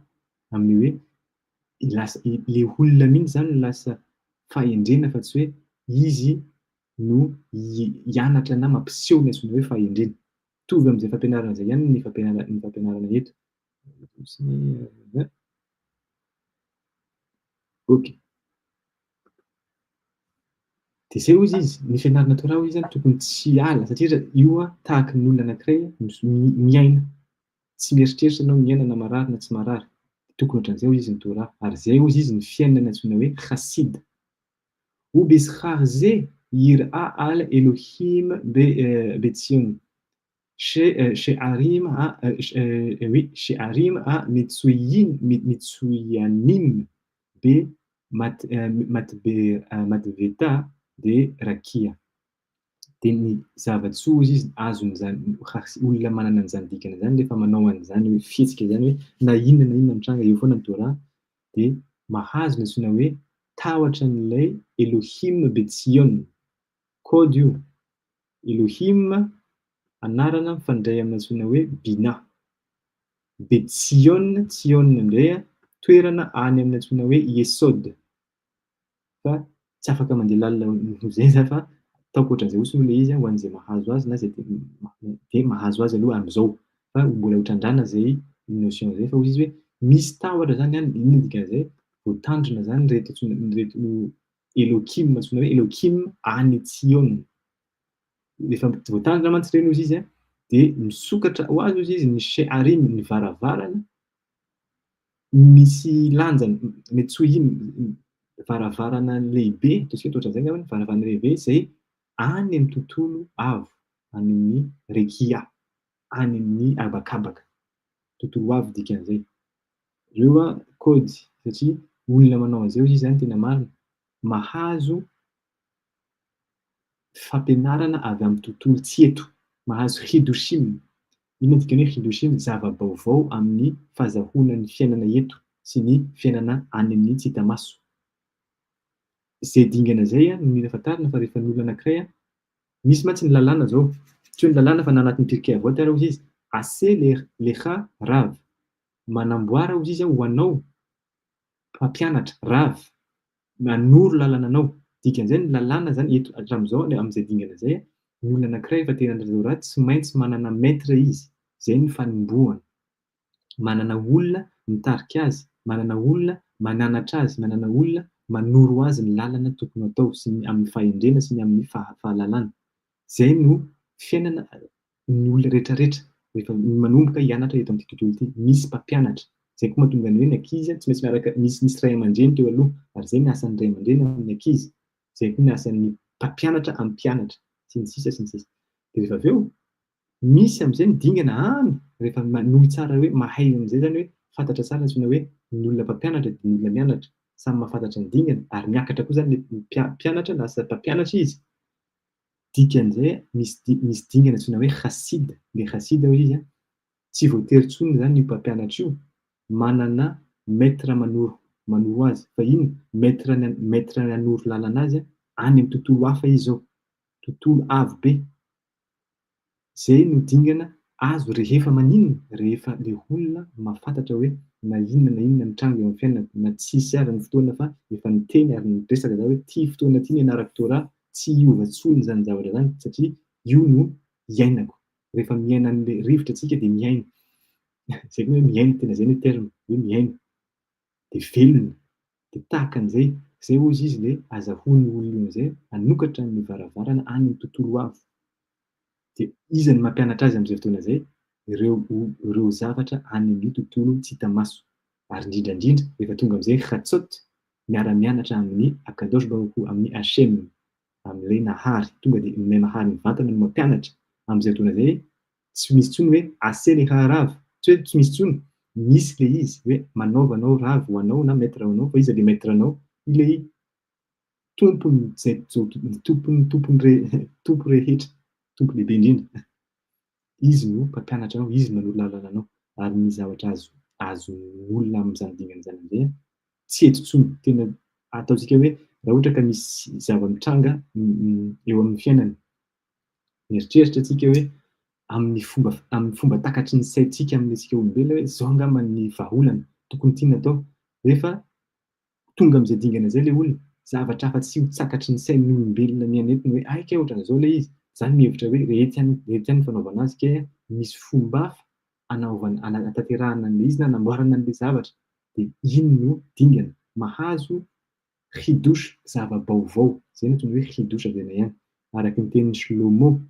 amin'ny hoe lasa le olona mihitsy zany lasa fahendrena fa tsy hoe izy no hianatra na mampiseho ny antsoina hoe fahendrena. Mitovy amin'izay fampianarana izay ihany ny fampianarana eto. Okay. Dia zay hozy izy, ny fianarana Torah hozy izy tokony tsy hiala satria io tahaka ny olona anankiray miaina, tsy mieritreritra ianao miaina na marary na tsy marary. Tokony ohatran'izay hozy izy ny Torah. Ary zay hozy izy ny fiainana antsoina hoe Hassid. وبإسخار زي يرأى على إلهيم بتسيون شعريم شعريم متسويانيم بمتبتا de rakia. Dia ny zava-tsoa hozy izy azon'izany olona manana an'izany dikana zany rehefa manao an'izany hoe fihetsika zany hoe na inona mitranga eo foana ny Torah dia mahazo ny antsoina hoe tahotra n'ilay Elohim Betsion. Kôdy io. Elohim anarana mifandray amin'ny antsoina hoe Bina. Betsion, Tsion indray toerana any amin'ny antsoina hoe Yesod. Fa tsy afaka mandeha lalina zay za fa ataoko ohatran'izay hotsiny ilay izy ho an'izay mahazo azy na zay dia mahazo azy aloha amin'izao. Fa mbola hotrandrana zay notion zay fa hozy izy hoe misy tahotra zany any, inona dikan'izay? Voatandrina zany reto Elohim, antsoina hoe Elohim any Tsion. Rehefa voatandrina mantsy ireny hozy izy dia misokatra ho azy hozy izy ny Shearim, ny varavarana misy lanjany, Metsoim, varavarana lehibe, ataontsika ohatran'izay angambany, varavarana lehibe izay any amin'ny tontolo avo, any amin'ny Rekia, any amin'ny habakabaka. Tontolo avo dikan'izay. Ireo kôdy satria olona manao an'izay hozy izy zany tena marina mahazo fampianarana avy amin'ny tontolo tsy eto, mahazo Hidushim. Inona dikany hoe Hidushim? Zava-baovao amin'ny fahazahoana ny fiainana eto sy ny fiainana any amin'ny tsy hita maso. Izay dingana izay no mila fantarina fa rehefa ny olona anankiray misy mantsy ny lalàna zao. Tsy hoe ny lalàna fa na anatin'ny pirkei avot ary hozy izy ase lecha rav. Manamboara hozy izy ho anao mpampianatra rav, manoro lalànanao. Dikan'izay ny lalàna zany eto hatramin'izao amin'izay dingana izay ny olona anankiray efa te-hianatra Torah tsy maintsy manana maître izy. Izay ny fanombohana. Manana olona mitarika azy, manana olona mananatra azy, manana olona manoro azy ny lalana tokony atao sy amin'ny fahendrena sy amin'ny fahalalàna. Izay no fiainana ny olona rehetrarehetra rehefa manomboka hianatra eto amin'ity tontolo ity. Misy mpampianatra. Izay koa mahatonga ny hoe ny ankizy tsy maintsy miaraka misy ray aman-dreny teo aloha ary izay ny asan'ny ray aman-dreny amin'ny ankizy. Izay koa ny asan'ny mpampianatra amin'ny mpianatra sy ny sisa sy ny sisa. Dia rehefa avy eo misy amin'izay ny dingana any rehefa nohy tsara hoe mahay amin'izay zany hoe fantatra tsara ny antsoina hoe ny olona mpampianatra dia ny olona mianatra. Samy mahafantatra ny dingana ary miakatra koa zany ny mpianatra na lasa mpampianatra izy. Dikan'izay misy dingana antsoina hoe Hassid. Ilay Hassid hozy izy tsy voatery intsony zany io mpampianatra io manana maître manoro azy. Fa ino? Maître nanoro lalana azy any amin'ny tontolo hafa izy zao. Tontolo avo be. Izay no dingana azo rehefa maninona? Rehefa ilay olona mahafantatra hoe na inona mitranga eo amin'ny fiainana, na tsisy ary ny fotoana fa efa niteny ary niresaka za hoe ity fotoana ity ny ianarako Torah, tsy hiova-tsony zany zavatra zany satria io no iainako. Rehefa miaina an'le rivotra antsika dia miaina. Zay hoe miaina tena zay ny terme hoe miaina. Dia velona. Dia tahaka an'izay, zay hozy izy le azahoan'ny olona izay hanokatra ny varavarana any amin'ny tontolo avo. Dia iza ny mampianatra azy amin'izay fotoana izay? Ireo zavatra any amin'ny tontolo tsy hita maso. Ary indrindrandrindra rehefa tonga amin'izay Hassid miara-mianatra amin'ny Akadosh Baruch Hu, amin'ny Hashem, amin'ilay nahary, tonga dia ilay nahary ny vatana no mampianatra amin'izay fotoana izay tsy misy tsony hoe ase le harav, tsy hoe tsy misy tsony, misy le izy hoe manaovanao ravy ho anao na maître anao, fa iza le maître anao? Ilay tompony izay tompo rehetra, tompo lehibe indrindra. Izy no mpampianatra anao, izy manoro lalana anao. Ary ny zavatra azon'olona amin'izany dingana izany amin'izay tsy eto intsony. Tena ataontsika hoe raha ohatra ka misy zava-mitranga eo amin'ny fiainana, mieritreritra antsika hoe amin'ny fomba takatry ny saintsika amin'ilay tsika olombelona hoe zao angamba ny vahaolana tokony tiana atao. Rehefa tonga amin'izay dingana izay ilay olona, zavatra hafa tsy ho tsakatry ny sain'ny olombelona mianetona hoe aika ohatran'izao ilay izy. Zany mihevitra hoe rehetra ihany ny fanaovana azy ka misy fomba hafa hanatanterahana an'ilay izy na hanamboarana an'ilay zavatra. Dia iny no dingana mahazo Kedusha, zava-baovao. Zay no tonga hoe Kedusha avy any ihany. Araka ny tenin'ny Shlomo,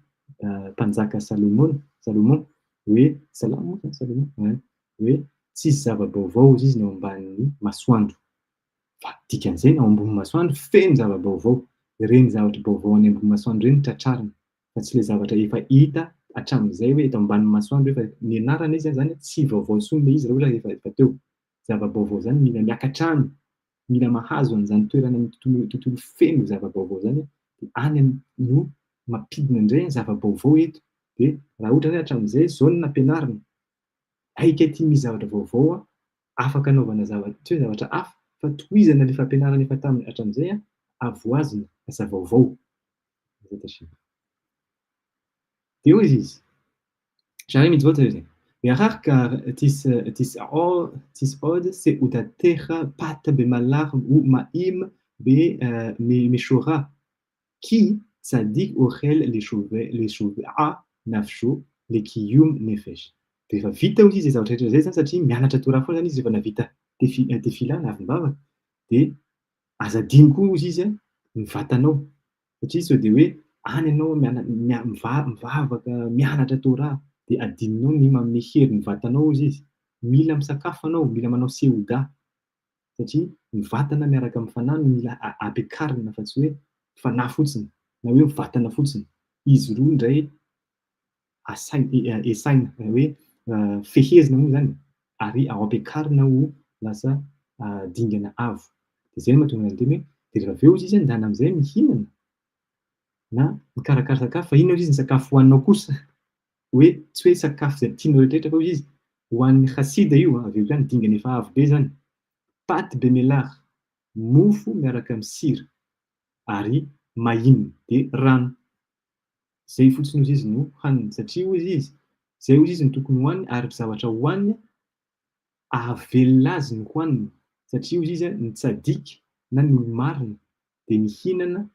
mpanjaka Salomon hoe hoe tsisy zava-baovao izy no ambanin'ny masoandro. Fa dikan'izay ao ambony masoandro feno zava-baovao. Ireny zavatra baovao any ambony masoandro ireny tratrarina. Fa tsy ilay zavatra efa hita hatramin'izay hoe eto ambanin'ny masoandro efa ny anarana izy zany tsy vaovao intsony ilay izy raha ohatra efa teo. Zava-baovao zany mila miakatrano, mila mahazo an'izany toerana amin'ny tontolo feno zava-baovao zany. Dia any no mampidina indray zava-baovao eto. Dia raha ohatra hoe hatramin'izay zao no nampianarina, aika ity misy zavatra vaovao afaka anaovana tsy hoe zavatra hafa, fa tohizana ilay fampianarana efa hatramin'izay avoazina lasa vaovao. Dia hoy izy Shaarei Kedusha, car tis od se udatecha pat bemalach u maim meshora ki tzadik ochel leshovea nafsho lekiyum nefesh. Rehefa vita hoy izy zavatra rehetra izay zany satria mianatra Torah foana zany izy rehefa navita tefila navim-bavaka, dia aza adiny koa hoy izy ny vatanao. Satria sao dia hoe any ianao mivavaka mianatra Torah dia adininao ny manome hery ny vatanao izy. Mila misakafo anao, mila manao seuda. Satria ny vatana miaraka amin'ny fanahy no mila ampiakarina fa tsy hoe fanahy fotsiny na hoe vatana fotsiny. Izy roa indray esaina hoe fehezina moa zany ary ao ampiakarina ho lasa dingana avo. Dia zay no mahatonga ny teny hoe dia rehefa avy eo izy andana amin'izay mihinana na mikarakara sakafo, fa inona izy ny sakafo hohaninao kosa? Hoe tsy hoe sakafo izay tianao rehetrarehetra fa izy ho an'ny Hassid io avy eo koa dingana efa avo be zany. Paty be melach, mofo miaraka amin'ny sira ary mahiny dia rano. Zay fotsiny hozy izy no haniny satria hozy izy zay hozy izy ny tokony hohaniny ary zavatra hohaniny ahavelona azy ny hohaniny. Satria hozy izy ny tsadik na ny olo-marina dia mihinana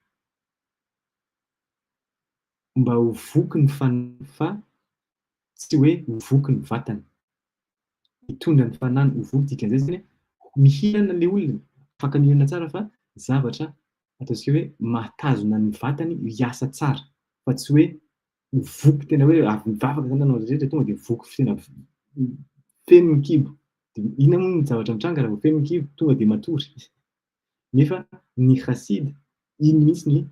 mba ho voky ny fanahy fa tsy hoe ho voky ny vatany. Mitondra ny fanahy ho voky dikan'izay zany mihinana ilay olona, afaka mihinana tsara fa zavatra ataontsika hoe mahatazona ny vatany hiasa tsara, fa tsy hoe ho voky tena hoe avy mivavaka zany nanao rehetra tonga dia voky tena feno ny kibo. Dia inona moa ny zavatra mitranga raha vao feno ny kibo? Tonga dia matory. Nefa ny Hassid iny mihitsy ny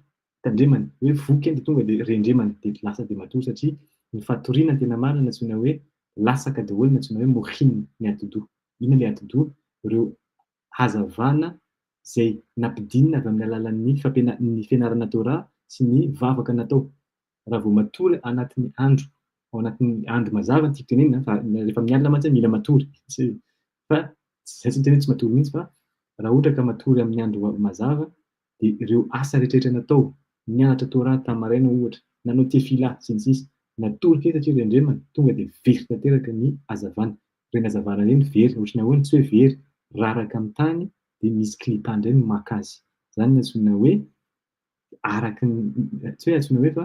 tandremany hoe voky dia tonga dia rendremany dia lasa dia matory satria ny fatoriana tena marina no antsoina hoe lasaka daholo no antsoina hoe mochin ny atidoha. Inona ilay atidoha? Ireo hazavana izay nampidinina avy amin'ny alalan'ny fianarana Torah sy ny vavaka natao. Raha vao matory anatin'ny andro, ao anatin'ny andro mazava no tiako tenenina, fa rehefa amin'ny alina mantsy mila matory. Fa zay tsy miteny hoe tsy matory mihitsy, fa raha ohatra ka matory amin'ny andro mazava dia ireo asa rehetrarehetra natao, nianatra Torah tamin'ny maraina ohatra, nanao tefila sy ny sisa, natory kely satria rendremana, tonga dia very tanteraka ny hazavana. Ireny hazavana ireny very, ohatrany ahoana tsy hoe very, raraka amin'ny tany dia misy klipandray no maka azy. Zany no antsoina hoe araky tsy hoe antsoina hoe fa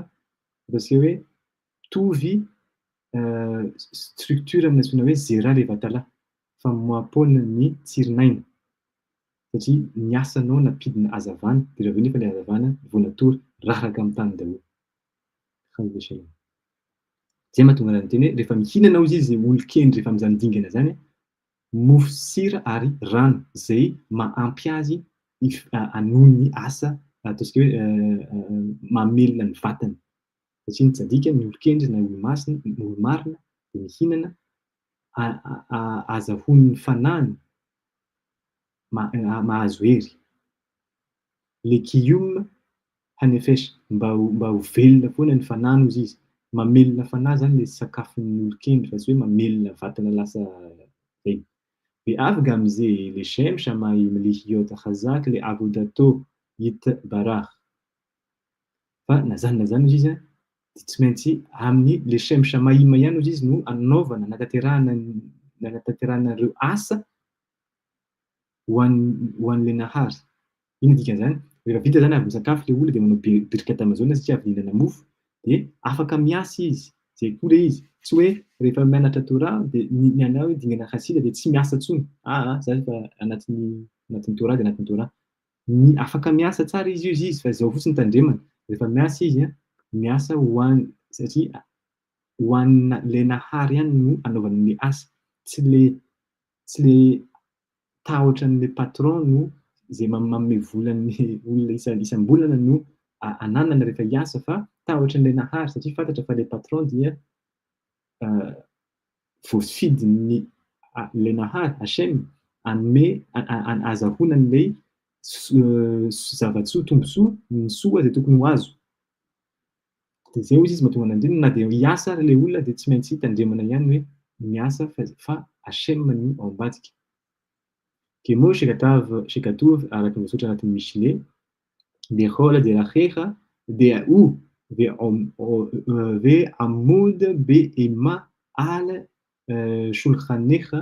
ataontsika hoe mitovy structure amin'ny antsoina hoe zera le vatalahy fa moapôna ny tsirinaina satria ny asanao nampidina hazavana de raha veo nefa le hazavana vao natory raraka amin'ny tany daholo. Zay mahatonga an'azy miteny hoe rehefa mihinana izy zay olon-kendry rehefa amin'izany dingana zany mofo sira ary rano zay mahampy azy hanohy ny asa ataontsika hoe mahamelona ny vatany satria nitsadika ny olon-kendry na olo-masina olo-marina de mihinana azahoany ny fanahiny mahazo hery. Legioma hanefesy mba ho velona foana ny fanahy hozy izy. Mamelona fanahy zany le sakafon'ny olon-kendry fa tsy hoe mamelona vatana lasa zay. Afaka am'zay le shemsa le hiota khazak le avodato hita barah. Fa na zany hozy izy de tsy maintsy amin'ny le shemsa mahima ihany hozy izy no anaovana nanatanterahana reo asa ho an'le nahary. Ino dikan'izany? Rehefa vita zany avy misakafo le olona de manao birika tamazona satria avy nihinana mofo de afaka miasa izy zay koa le izy. Tsy hoe rehefa mianatra Torah de ny anao hoe dingana Hassid de tsy miasa intsony. Zany fa anatin'ny Torah de anatin'ny Torah. Afaka miasa tsara izy fa zao fotsiny tandremana. Rehefa miasa izy miasa satria ho an'le nahary ihany no anaovany le asa. Tsy le tahotra an'le patron no zay manome volan'ny olona isam-bolana no ananana rehefa hiasa fa tahotra an'le nahary satria fantatra fa le patron dia voafidin'ny le nahary Hashem hanome azahoana an'ilay zavatsoa tombontsoa ny soa zay tokony ho azo. De zay hozy izy mahatonga an'azy na de hiasa ary le olona de tsy maintsy tandremana ihany hoe miasa fa Hashem no ao ambadika. כמו שכתוב araky ny misaotra anatin'ny Mishle בכל דרכיך דעו ועמוד באימה על שולחנך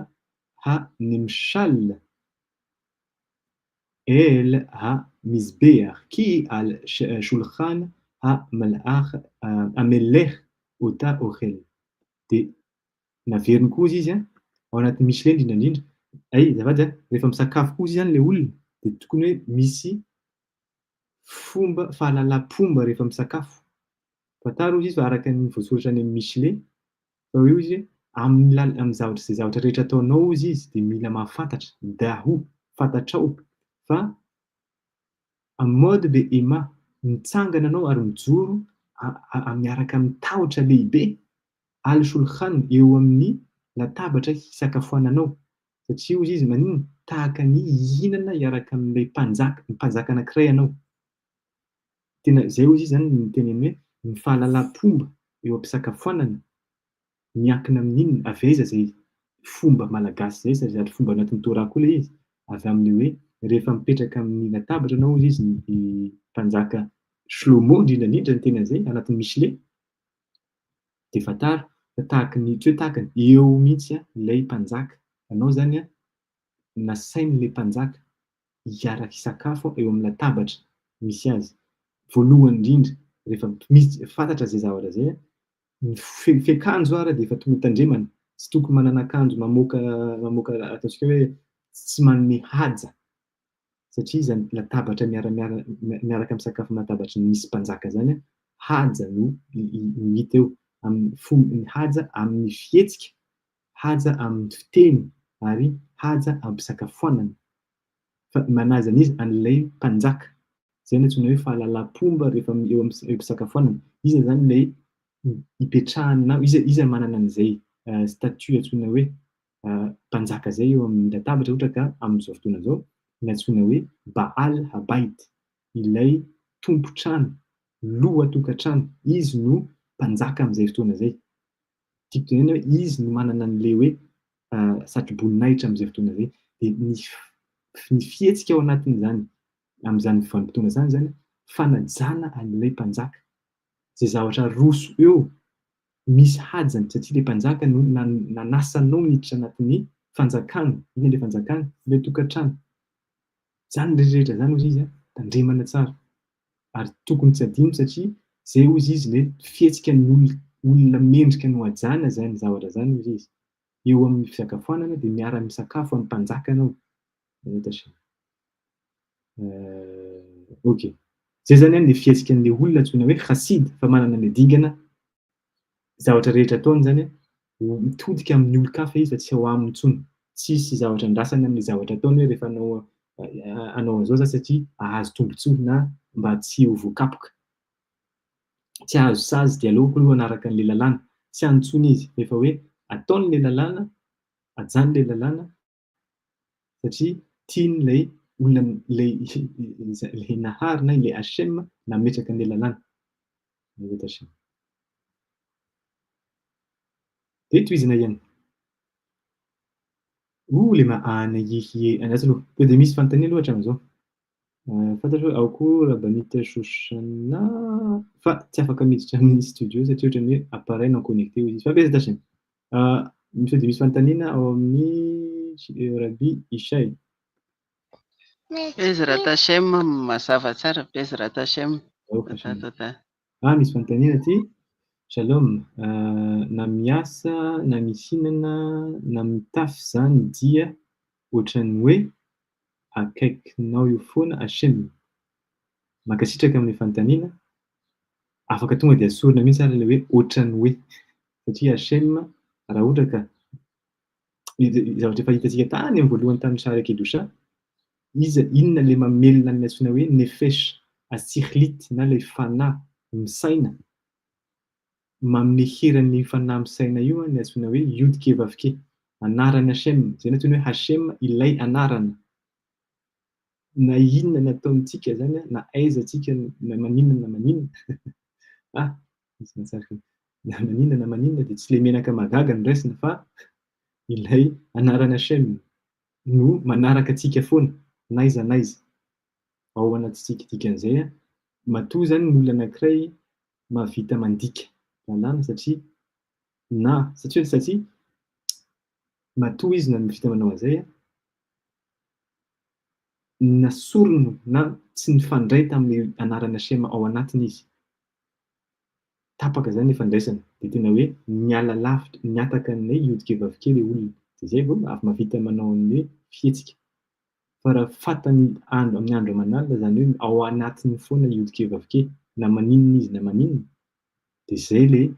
הנמשל אל המזבח כי על שולחן המלך אותה אוכל. Naveriny koa izy ao anatin'ny Mishle indrindra azafady rehefa misakafo koa izy zany le olona de tokony hoe misy fomba fahalalam-pomba rehefa misakafo. Fantaro izy fa araka ny voasoratra any amin'ny Mishle fa hoe izy amin'ny zavatra rehetra ataonao izy de mila mahafantatra daho fantatrao fa mode be ema mitsangana anao ary mijoro miaraka amin'ny tahotra lehibe al shulchan eo amin'ny latabatra hisakafoananao satria hozy izy maninona tahaka ny hihinana iaraka amin'ilay mpanjaka anankiray anao. Tena zay hozy izy zany ny teneny hoe ny fahalalam-pomba eo am-pisakafoanana miankina amin'inona aveza zay fomba malagasy zay sady fomba anatin'ny Torah koa le izy avy amin'ny hoe rehefa mipetraka amin'ny latabatra anao hozy izy ny mpanjaka Shlomo indrindra ny tena zay anatin'ny Mishle de fantaro tahaka ny tsy hoe tahaka eo mihitsy ilay mpanjaka. Anao zany nasain'le mpanjaka hiaraka hisakafo eo amin'ny latabatra misy azy. Voalohany indrindra rehefa fantatra zay zavatra zay ny fiakanjo ary de efa tokony tandremana. Tsy tokony manana akanjo mamoaka ataontsika hoe tsy manome haja satria zany latabatra miaraka misakafo amin'ny latabatra misy mpanjaka zany haja no hita eo. Ny haja amin'ny fihetsika, haja amin'ny fiteny ary haja am-pisakafoanana. Fa manaja an'izy an'ilay mpanjaka. Zay no antsoina hoe fahalalam-pomba rehefa eo am-pisakafoanana. Iza zany ilay hipetrahanao, iza manana an'izay statut antsoina hoe mpanjaka zay eo amin'ny latabatra ohatra ka amin'izao fotoana izao ny antsoina hoe Baal Habayit, ilay tompo-trano, loha-tokantrano, izy no mpanjaka amin'izay fotoana zay. Tiako tenena hoe izy no manana an'ilay hoe satroboninahitra amin'izay fotoana zay. De ny fihetsika ao anatin'izany amin'izany vanim-potoana zany fanajana an'ilay mpanjaka. Zay zavatra roso eo misy hajany satria le mpanjaka no nanasanao miditra anatin'ny fanjakana. Ina le fanjakana? Le tokantrano. Zany rehetrarehetra zany hozy izy tandremana tsara. ary tokony tsy adino satria zay ozy izy le fihetsika ny olona mendrika no ajana zany zavatra zany ozy izy. Eo amin'ny fisakafoanana dia miara-misakafo amin'ny mpanjaka anao. Ok. Zay zany le fihetsikan'le olona antsoina hoe Hassid, fa manana ny dingana zavatra rehetra ataony zany mitodika amin'ny olon-kafa izy fa tsy ao aminy intsony. Tsisy zavatra andrasany amin'ny zavatra ataony hoe rehefa anao an'izao zany satria ahazo tombotsoa na mba tsy ho voakapoka. Tsy ahazo sazy dia aleoko aloha hanaraka an'ilay lalàna. Tsy antsony izy, rehefa hoe ataony ilay lalàna, ajany ilay lalàna satria tiany ilay olona ilay nahary na ilay Hashem nametraka an'ilay lalàna. Dia tohizina ihany. Le andraso aloha. Sao dia misy fanontaniana aloha hatramin'izao. Fantatro hoe akory Rabanita Shoshana fa tsy afaka miditra amin'ny studio satria ohatran'ny hoe appareil non connecté hoy izy. Fa bezata Hashem. Sao dia misy fanontaniana ao amin'ny Rabi Ishai. Bezrat Hashem mazava tsara, Bezrat Hashem. Misy fanontaniana aty. Shalom. Na miasa, na mihinana, na mitafy zany dia ohatran'ny hoe akaikinao io foana Hashem. Mankasitraka amin'ny fanontaniana. Afaka tonga dia asorina mihitsy ary ilay hoe ohatran'ny hoe. Satria Hashem raha ohatra ka zavatra efa hitantsika tany amin'ny voalohany tamin'ny Shaarei Kedusha, izy inona ilay mamelona ny antsoina hoe nefesh atsikhlit na ilay fanahy misaina. Manome heran'ny fanahy misaina io ny antsoina hoe yodke vavke, anarany Hashem. Zay ny antsoina hoe Hashem ilay anarana. Na inona ny ataontsika zany na aizatsika na maninona na maninona. Na maninona na maninona dia tsy ilay menaka magaga no raisina fa ilay anarana Hashem no manaraka antsika foana n'aiza n'aiza. Ao anatintsika dikan'izay matoa zany ny olona anankiray mahavita mandika lalàna satria matoa izy na vita manao an'izay nasorona na tsy nifandray tamin'ny anarana Hashem ao anatiny izy. Tapaka zany ny fandraisana dia tena hoe miala lavitra, miataka ny yodke vavke ilay olona. Dia zay vao mahavita manao an'ilay fihetsika. Fa raha fantany amin'ny andro aman'alina zany hoe ao anatiny foana yodke vavke na maninona izy na maninona dia zay ilay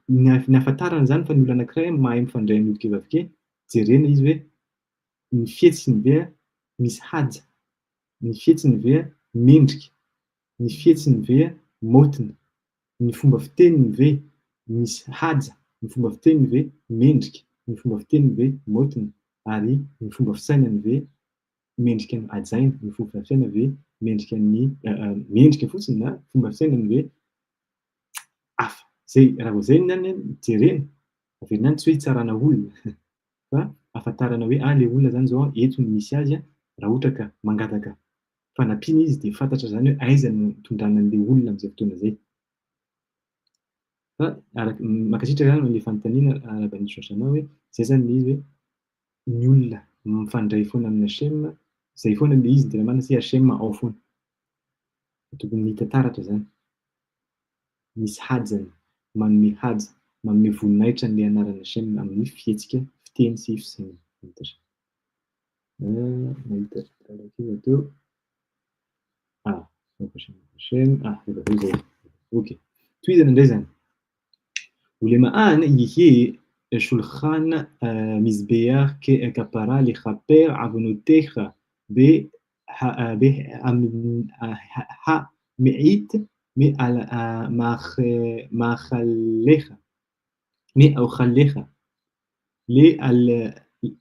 ny ahafantarana zany fa ny olona anankiray mahay mifandray amin'ny yodke vavke, jerena izy hoe ny fihetsiny ve misy haja, ny fihetsiny ve mendrika, ny fihetsiny ve motina, ny fomba fiteniny ve misy haja, ny fomba fiteniny ve mendrika, ny fomba fiteniny ve motina, ary ny fomba fisainany ve mendrika ny hajaina, ny fomba fisainany ve mendrika fotsiny na fomba fisainany ve hafa. Zay raha vao zay zany jerena, averina any tsy hoe hitsarana olona fa ahafantarana hoe ilay olona zany zao eto no misy azy raha ohatra ka mangataka fanampiana izy dia fantatra zany hoe aiza no tondrana an'ilay olona amin'izay fotoana zay. Fa mankasitraka zany ilay fanontaniana Rabanita Shoshana hoe zay zany ilay izy hoe ny olona mifandray foana amin'ny Hashem, zay foana ilay izy tena marina satria Hashem ao foana. Tokony hita taratra zany. Misy hajany, manome haja, manome voninahitra an'ilay anarana Hashem amin'ny fihetsika, fiteny sy fisainana. Mahita teo. Ok. Tohizana indray zany. Ulemaan yihe shulchan mizbeach kapara lechaper avonotecha me'it מאכליך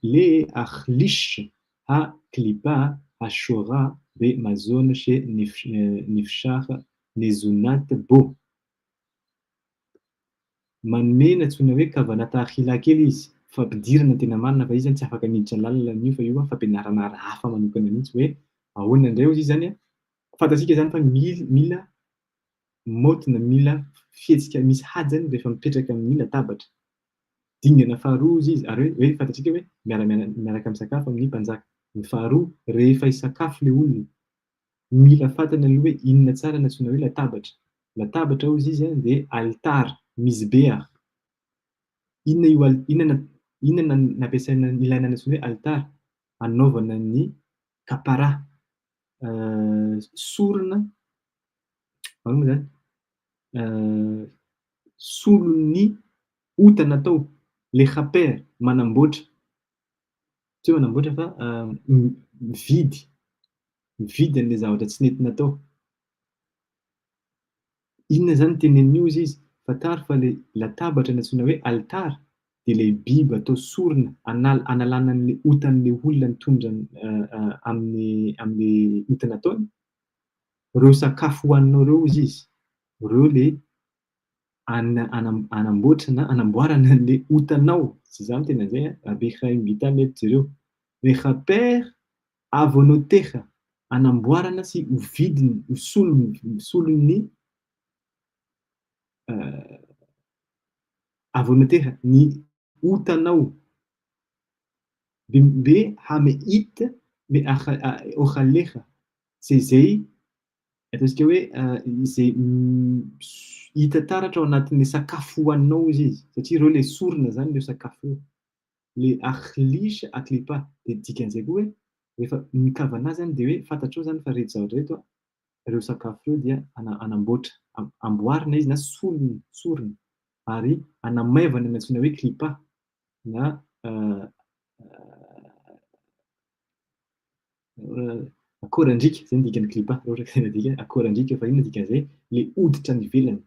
להחליש הקליפה השורה במזון שנפשך נזונת בו. Manome ny antsoina hoe kavana tahila kely izy, fampidirana tena marina fa izy tsy afaka miditra lalina an'io fa io fampianarana hafa manokana mihitsy hoe ahoana indray hozy izy zany fantatsika zany fa mila motina, mila fihetsika misy hajany rehefa mipetraka amin'ny latabatra. Dingana faharoa izy ary hoe fantatsika hoe miaraka misakafo amin'ny mpanjaka. Ny faharoa rehefa hisakafo ilay olona mila fantany aloha hoe inona tsara no antsoina hoe latabatra. Latabatra hozy izy dia altara misbeha. Inona nampiasaina ilaina antsoina hoe altara? Anaovana ny kapara, sorona, ano moa zany? Solon'ny otana tao, le chaper manamboatra, tsy hoe manamboatra fa mividy an'ilay zavatra tsy nentina tao. Inona zany tenenin'io izy? Fantaro fa le latabatra no antsoina hoe altara dia ilay biby atao sorona analana an'ilay otan'ilay olona mitondra amin'ny otana taony. Ireo sakafo hohaninao ireo izy izy. Ireo ilay anamboarana an'ilay otanao. Zay zany tena zay abehaim vital eto jereo. Rehaper avonoteha, anamboarana sy hovidiny, solon'ny avonoteha, ny otanao. Be hamehita be ohaleha. Zay ataontsika hoe izay hita taratra ao anatin'ilay sakafo hohaninao izy izy. Satria ireo ilay sorona zany ilay sakafo io. Le achlisha aklipa dia dikan'izay koa hoe rehefa mikavana azy zany dia hoe fantatrao zany fa reto zavatra reto ireo sakafo ireo dia anamboatra, amboarina izy na sorona ary anamaivana ny antsoina hoe klipa na akorandrika, zay ny dikan'ny klipa raha ohatra ka tena dika akorandrika fa inona dikan'izay? Le hoditra any ivelany.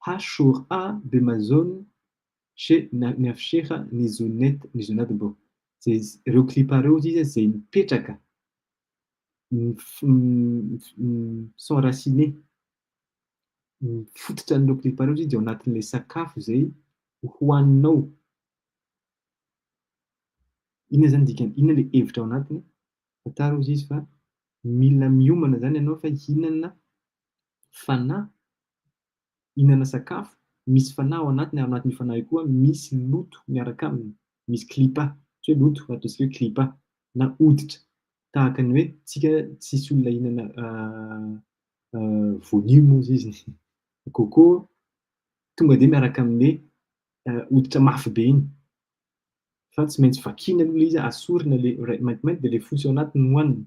Hashora bemazone chez niafsheha nizonate bo. Ireo klipa ireo izy izay mipetraka s'enraciner, mifototra an'ireo klipa ireo izy dia ao anatin'ilay sakafo izay hohaninao. Inona zany dikany? Inona ilay hevitra ao anatiny? Fantaro izy izy fa mila miomana zany ianao fa hihinana fanahy, hihinana sakafo misy fanahy ao anatiny, ao anatin'io fanahy io koa misy loto miaraka aminy, misy klipa, tsy hoe loto fa ataontsika hoe klipa na hoditra. Tahaka ny hoe tsika tsisy olona hihinana voanio moa izy, coco tonga dia miaraka amin'ilay hoditra mafy be iny. Fa tsy maintsy vakiana aloha izy, asorina ilay maintimainty dia ilay fotsy ao anatiny no hohanina.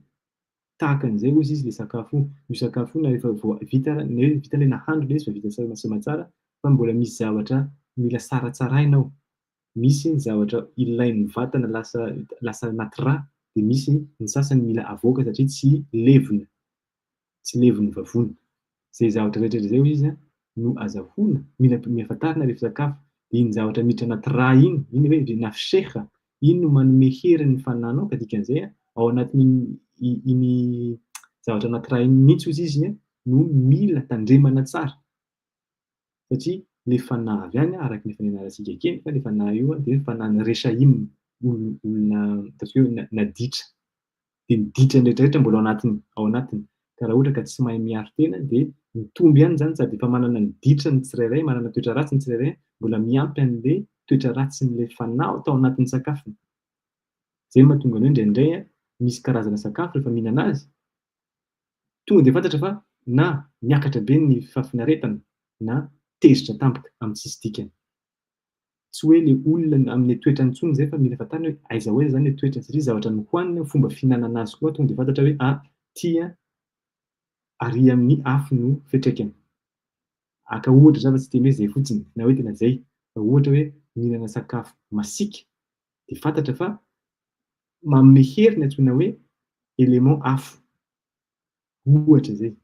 Tahaka an'izay hozy izy ilay sakafo io. Io sakafo io na efa vita ilay nahandro ilay izy fa vita soamantsara fa mbola misy zavatra mila saratsaraina ao. Misy ny zavatra ilain'ny vatana lasa anaty rà, dia misy ny sasany mila avoaka satria tsy levon'ny vavony. Zay zavatra rehetra zay izy no azahoana, mila afantarina rehefa sakafo. Dia iny zavatra miditra anaty rà iny, iny hoe nafseha, iny no manome hery ny fanahinao ka dikan'izay ao anatin'iny zavatra anaty rà iny mihitsy hozy izy no mila tandremana tsara. Satria le fanahy avy any araka ny efa nianarantsika kely fa le fanahy io dia fanahy resaim, olona ataontsika hoe naditra. Dia ny ditrany rehetrarehetra mbola ao anatiny. Ka raha ohatra ka tsy mahay miaro tena dia mitomby ihany zany sady efa manana ny ditrany tsirairay, manana toetra ratsy ny tsirairay, mbola miampy an'ilay toetra ratsin'ilay fanahy tao anatin'ny sakafo. Zay mahatonga ny hoe indraindray misy karazana sakafo rehefa mihinana azy, tonga dia fantatra fa na miakatra be ny fafinaretana na tezitra tampoka amin'ny tsisy dikany. Tsy hoe ilay olona amin'ny toetrany intsony zay fa mila fantarina hoe aiza ho aiza zany ilay toetrany satria zavatra nohohanina, fomba fihinanana azy koa tonga dia fantatra hoe tia ary amin'ny afo no fiantraikany. Aka ohatra zany fa tsy teny hoe zay fotsiny na hoe tena zay. Raha ohatra hoe mihinana sakafo masika dia fantatra fa manome hery ny antsoina hoe élément afo. Ohatra zay.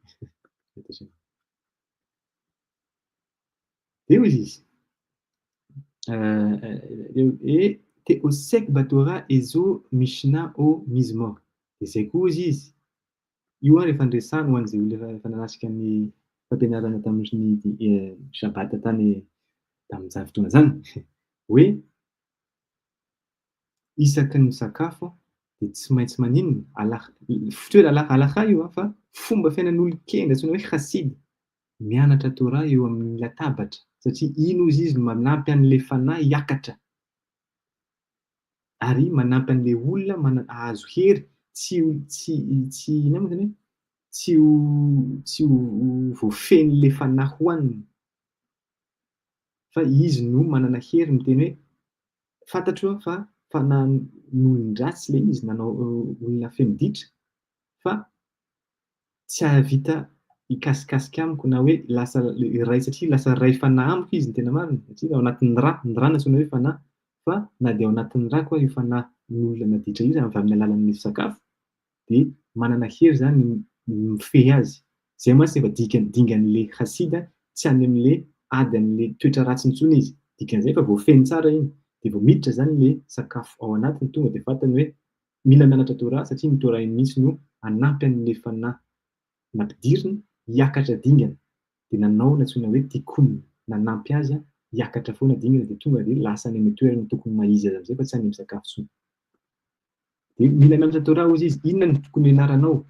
Dia hoy izy. Te osek batora ezo mishna o mizmo. Dia zay koa izy izy. Io rehefa andresana ho an'izay olona efa nanasika ny fampianarana tamin'ny sabata tany tamin'izany fotoana zany hoe isaky ny sakafo dia tsy maintsy maninona fitoerana halakha io fa fomba fiainan'olon-kenda antsoina hoe Hassid, mianatra Torah eo amin'ny latabatra satria iny hozy izy no manampy an'ilay fanahy hiakatra ary manampy an'ilay olona ahazo hery tsy ina moa zany hoe tsy ho voafeny le fanahy hoaniny, fa izy no manana hery miteny hoe fantatro fa n'olon-dratsy le izy, nanao olona feno ditra, fa tsy ahavita hikasikasika amiko na hoe lasa ray, satria lasa ray fanahy amiko izy ny tena marina, satria ao anatin'ny rà no antsoina hoe fanahy, fa na dia ao anatin'ny rà koa io fanahin'olona naditra io avy amin'ny alalan'ny sakafo, dia manana hery zany mifehy azy. Zay mantsy efa dingan'le Hassid tsy any amin'le ady an'le toetra ratsy intsony izy. Dikan'izay fa voafeny tsara iny, dia vao miditra zany le sakafo ao anatiny, tonga dia fantany hoe mila mianatra Torah satria ny Torah iny mihitsy no hanampy an'le fanahy nampidiriny hiakatra dingana. Dia nanao ny antsoina hoe tikony, nanampy azy hiakatra foana dingana, dia tonga dia lasa any amin'ny toerana tokony maizy azy amin'izay fa tsy any amin'ny sakafo tsony. Dia mila mianatra Torah hozy izy. Inona no tokony ianaranao?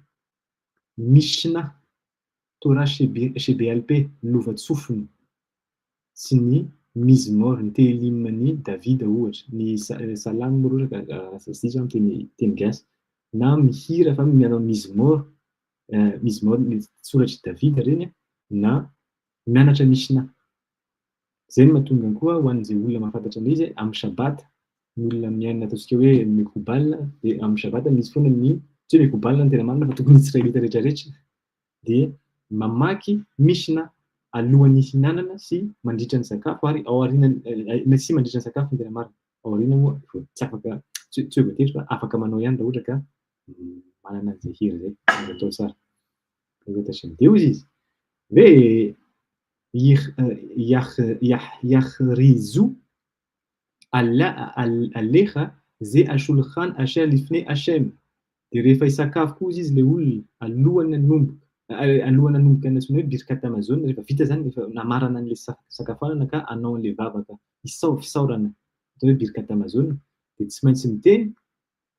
Mishnah, Torah CBLP, lovatsofiny, sy ny mizmor, ny tehilimn'i Davida ohatra, ny salamy moa ohatra sasisa amin'ny teny gasy, na mihira fa mianao mizmor, ny soratry Davida reny, na mianatra Mishnah. Zay no mahatonga koa ho an'izay olona mahafantatra an'izy amin'ny sabata, ny olona miaina ataontsika hoe mekobal, dia amin'ny sabata misy foana ny tsy hoe mekobal ny tena marina fa tokony israelita rehetrarehetra, dia mamaky Mishnah alohan'ny hihinanana sy mandritra ny sakafo, ary ao aorianany sy mandritra ny sakafo ny tena marina. Ao aoriana moa tsy afaka, tsy hoe voatery fa afaka manao ihany raha ohatra ka manana an'izay hery zay, atao tsara. Dia hozy izy hoe yahrizu aleha ze ashulchan asher lifnei Hashem. Dia rehefa hisakafo koa izy le olona alohan'ny hanomboka ny antsoina hoe birkat amazon, rehefa vita zany, rehefa namarana an'le sakafoanana ka hanao an'le vavaka fisaorana atao hoe birkat amazon, dia tsy maintsy miteny,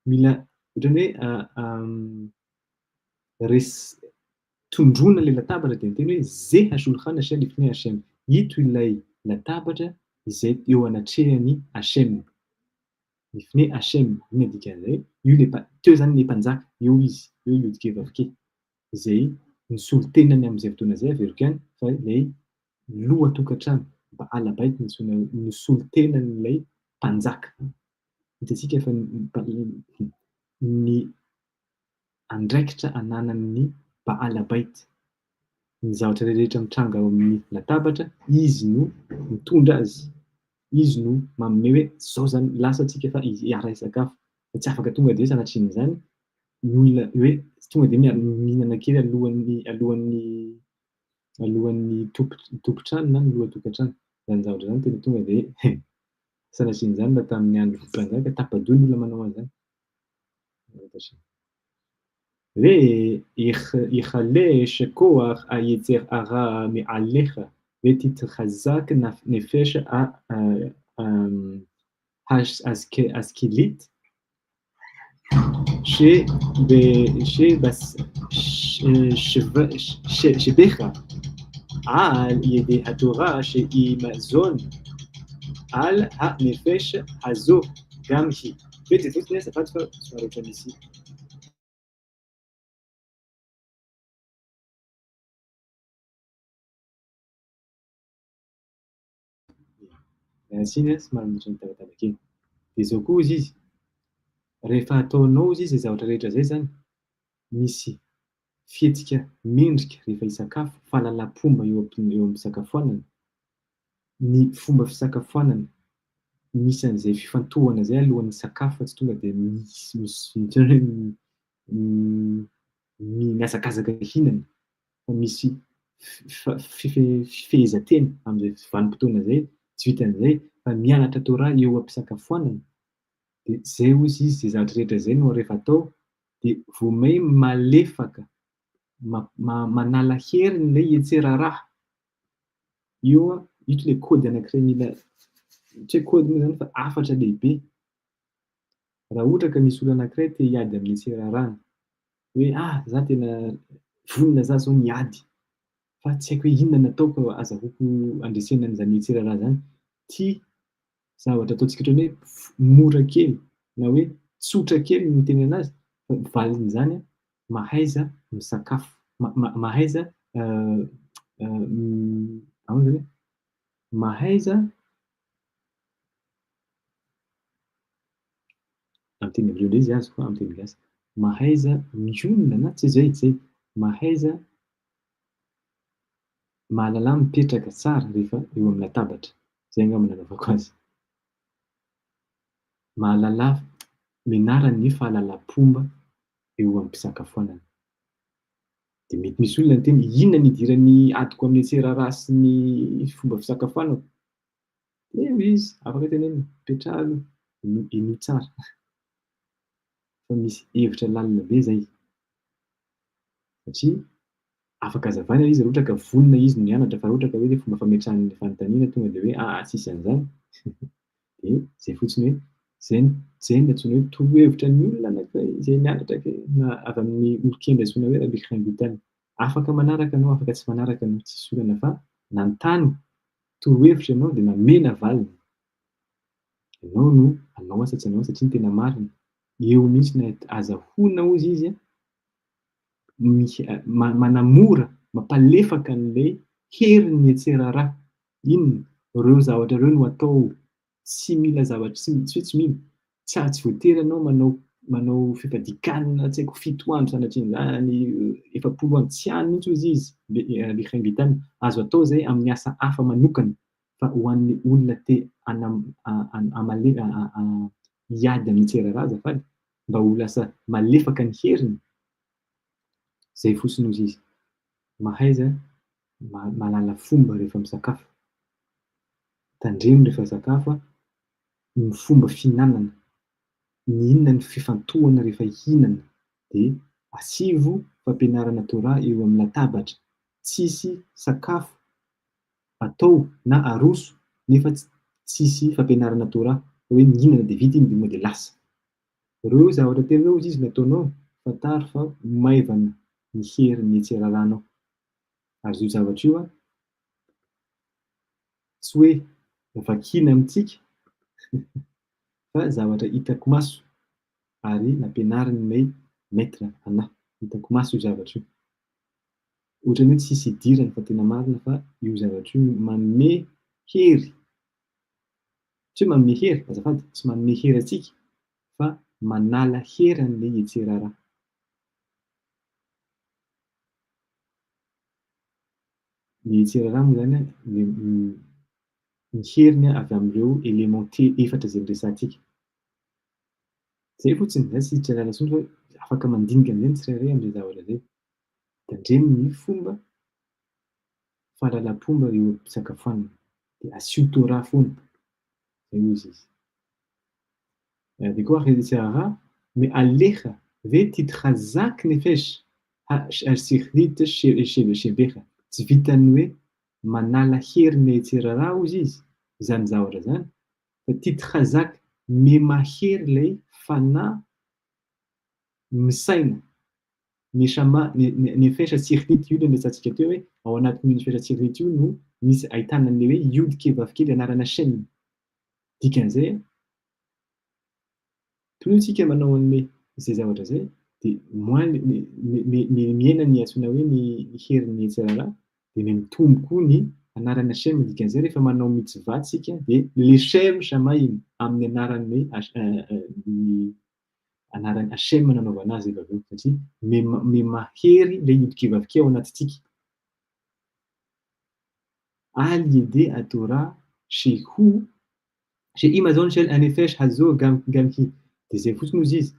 mila ohatrany hoe tondrona le latabatra, dia miteny hoe ze hashulchan asher lifnei Hashem, ito ilay latabatra izay eo anatrehany Hashem. Lifnei Hashem, ina dikan'izay, teo zany le mpanjaka, eo izy, eo iodike vavike, izay nisolo tenany amin'izay fotoana zay averiko ihany, fa ilay loha tokantrano, Baal Bait nisolo tenan'ilay mpanjaka. Hitantsika fa ny andraikitra ananan'ny Baal Bait, ny zavatra rehetra mitranga ao amin'ny latabatra, izy no mitondra azy, izy no manome hoe zao zany lasa tsika fa hiara hisakafo, fa tsy afaka tonga dia sanatrin'izany ny olona hoe tonga dia mihinana kely alohan'ny tompontrano na ny lohan-tokantrano. Zany zavatra zany tena tonga dia sanatrin'izany raha tamin'ny andro mpanjaka tapa-doha ny olona manao an'izany. Hoe ichale shekoach ayetzer ara me'alecha ותתחזק נפש השכלית שבך על ידי התורה שהיא מזון על הנפש הזו גם היא. ותפוס נס אחת ספרות הניסי. Asina sy maramitra ny tabatabakely. Dia izao koa izy, rehefa ataonao izy zavatra rehetra zay zany, misy fihetsika mendrika rehefa hisakafo, fahalalam-pomba eo amin'ny fisakafoanana, ny fomba fisakafoanana, misy an'izay fifantohana zay alohan'ny sakafo, fa tsy tonga dia mihazakazaka hihinana, fa misy fifehezan-tena amin'izay vanim-potoana zay. Tsy vitan'izay fa mianatra Torah eo am-pisakafoanana, dia zay hozy izy, zay zavatra rehetra zay no rehefa atao dia vomay malefaka, manala hery n'ilay hetseraraha. Io ito le kôdy anankiray mila, tsy hoe kôdy moa zany fa hafatra lehibe. Raha ohatra ka misy olona anankiray te hiady amin'ny hetserarahana, hoe za tena vonona za zao miady, fa tsy haiko hoe inona nataoko azahoako andresena an'izany hetseraraha zany. Ty zavatra ataontsika ohatran'ny hoe mora kely na hoe tsotra kely ny teny anazy, valiny zany a mahaiza misakafo, mahaiza ahoana zany hoe mahaiza amin'ny teny hebreo indray izy azo fa amin'ny teny gasy mahaiza mionona na tsy zay mahaiza mahalala mipetraka tsara rehefa eo amin'ny latabatra, zay angamba no anaovako azy. Mahalala mianarany ny fahalalam-pomba eo amin'ny mpisakafoanana. De mety misy olona miteny inona ny idiran'ny atoko amin'ny hatserara sy ny fomba fisakafoanako? Eo izy, afaka tenenina, petraha aloha, ino tsara. Fa misy hevitra lalina be zay. Satria afaka hazavana izy raha ohatra ka vonona izy no nianatra, fa raha ohatra ka hoe fomba fametrahan'ny fanontaniana tonga de hoe tsisy an'izany, de zay fotsiny hoe zay no antsoina hoe torohevitran'ny olona anankiray izay nianatra avy amin'ny olon-kenda antsoina hoe rabe Kraim-Vital. Afaka manaraka anao, afaka tsy manaraka anao, tsisy olana fa nanontany torohevitra ianao de namena valiny. Ianao no hanao asa tsy hanao satria ny tena marina. Eo mihitsy no azahoana hozy izy manamora, mampalefaka an'ilay herin'ny hatserara. Inona? Reo zavatra reo no atao, tsy mila zavatra, tsy mila, tsy voatery anao manao fifadikanana tsy haiko 7 andro sanatria ny 7 andro, tsy hany mihitsy hozy izy le Kraim-Vital. Azo atao zay amin'ny asa hafa manokana, fa ho an'ny olona te hiady amin'ny hatserara azafady, mba ho lasa malefaka ny heriny, zay fotsiny hozy izy. Mahaiza mahalala fomba rehefa misakafo, tandremo rehefa misakafo, ny fomba fihinanana, ny inona ny fifantohana rehefa hihinana, de asivo fampianarana Torah eo amin'ny latabatra. Tsisy sakafo atao na aroso nefa tsisy fampianarana Torah hoe mihinana de vita iny de de lasa. Reo zavatra telo reo hozy izy no ataonao, fantaro fa maivana ny herin'ny hatserarahnao. Ary io zavatra io tsy hoe vakina amintsika fa zavatra hitako maso ary nampianarin'ilay maître anahy, hitako maso io zavatra io. Ohatran'ny hoe tsisy idirana fa tena marina fa io zavatra io manome hery, tsy hoe manome hery azafady, tsy manome hery antsika fa manala hery an'ilay hatserara. Ny hatserara moa zany ny heriny avy amin'ireo éléments efatra zay niresahantsika. Zay fotsiny, zay tsy hiditra lalana intsony fa afaka mandinika an'izay ny tsirairay amin'izay zavatra zay. Tandremo ny fomba fahalalam-pomba eo am-pisakafoanana, de asio Torah foana, zay hozy izy. De koa אחרי הצהרה, מעליך ותתחזק נפש השכלית שבך. Tsy vitany hoe manala herin'ny hatserara hozy izy, zany zavatra zany, fa titkhazak, memahery ilay fanahy misaina, nefesha tsirility io no niresantsika teo hoe ao anatin'io nefesha tsirility io no misy ahitana an'ilay hoe iody kevavy kely anarana Shem. Dikan'izay toy isika manao an'ilay zay zavatra zay de miaina ny antsoina hoe ny herin'ny hatserara, de mitombo koa ny anarana Shem. Dikan'izay rehefa manao mitzvah tsika de le Shem Shamaim amin'ny anaran'ilay anarany Hashem nanaovana azy avy eo, satria memahery ilay iody kevavy kely ao anatintsika. Aliede atora shehu sheima zao shel anefesh hazo gamki, de zay fotsiny hozy izy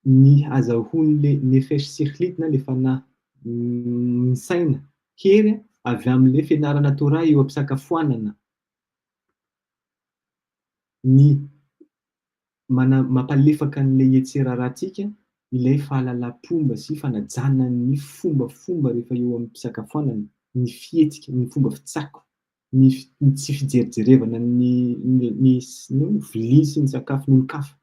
ny azahoan'le nefesh sikhlit na le fanahy misaina hery avy amin'le fianarana Torah eo am-pisakafoanana, ny mampalefaka an'ilay hatseraratsika ilay fahalalam-pomba sy fanajana ny fombafomba rehefa eo amin'ny pisakafoanana, ny fihetsika, ny fomba fitsako, ny tsy fijerijerevana ny vilia sy ny sakafo n'olon-kafa,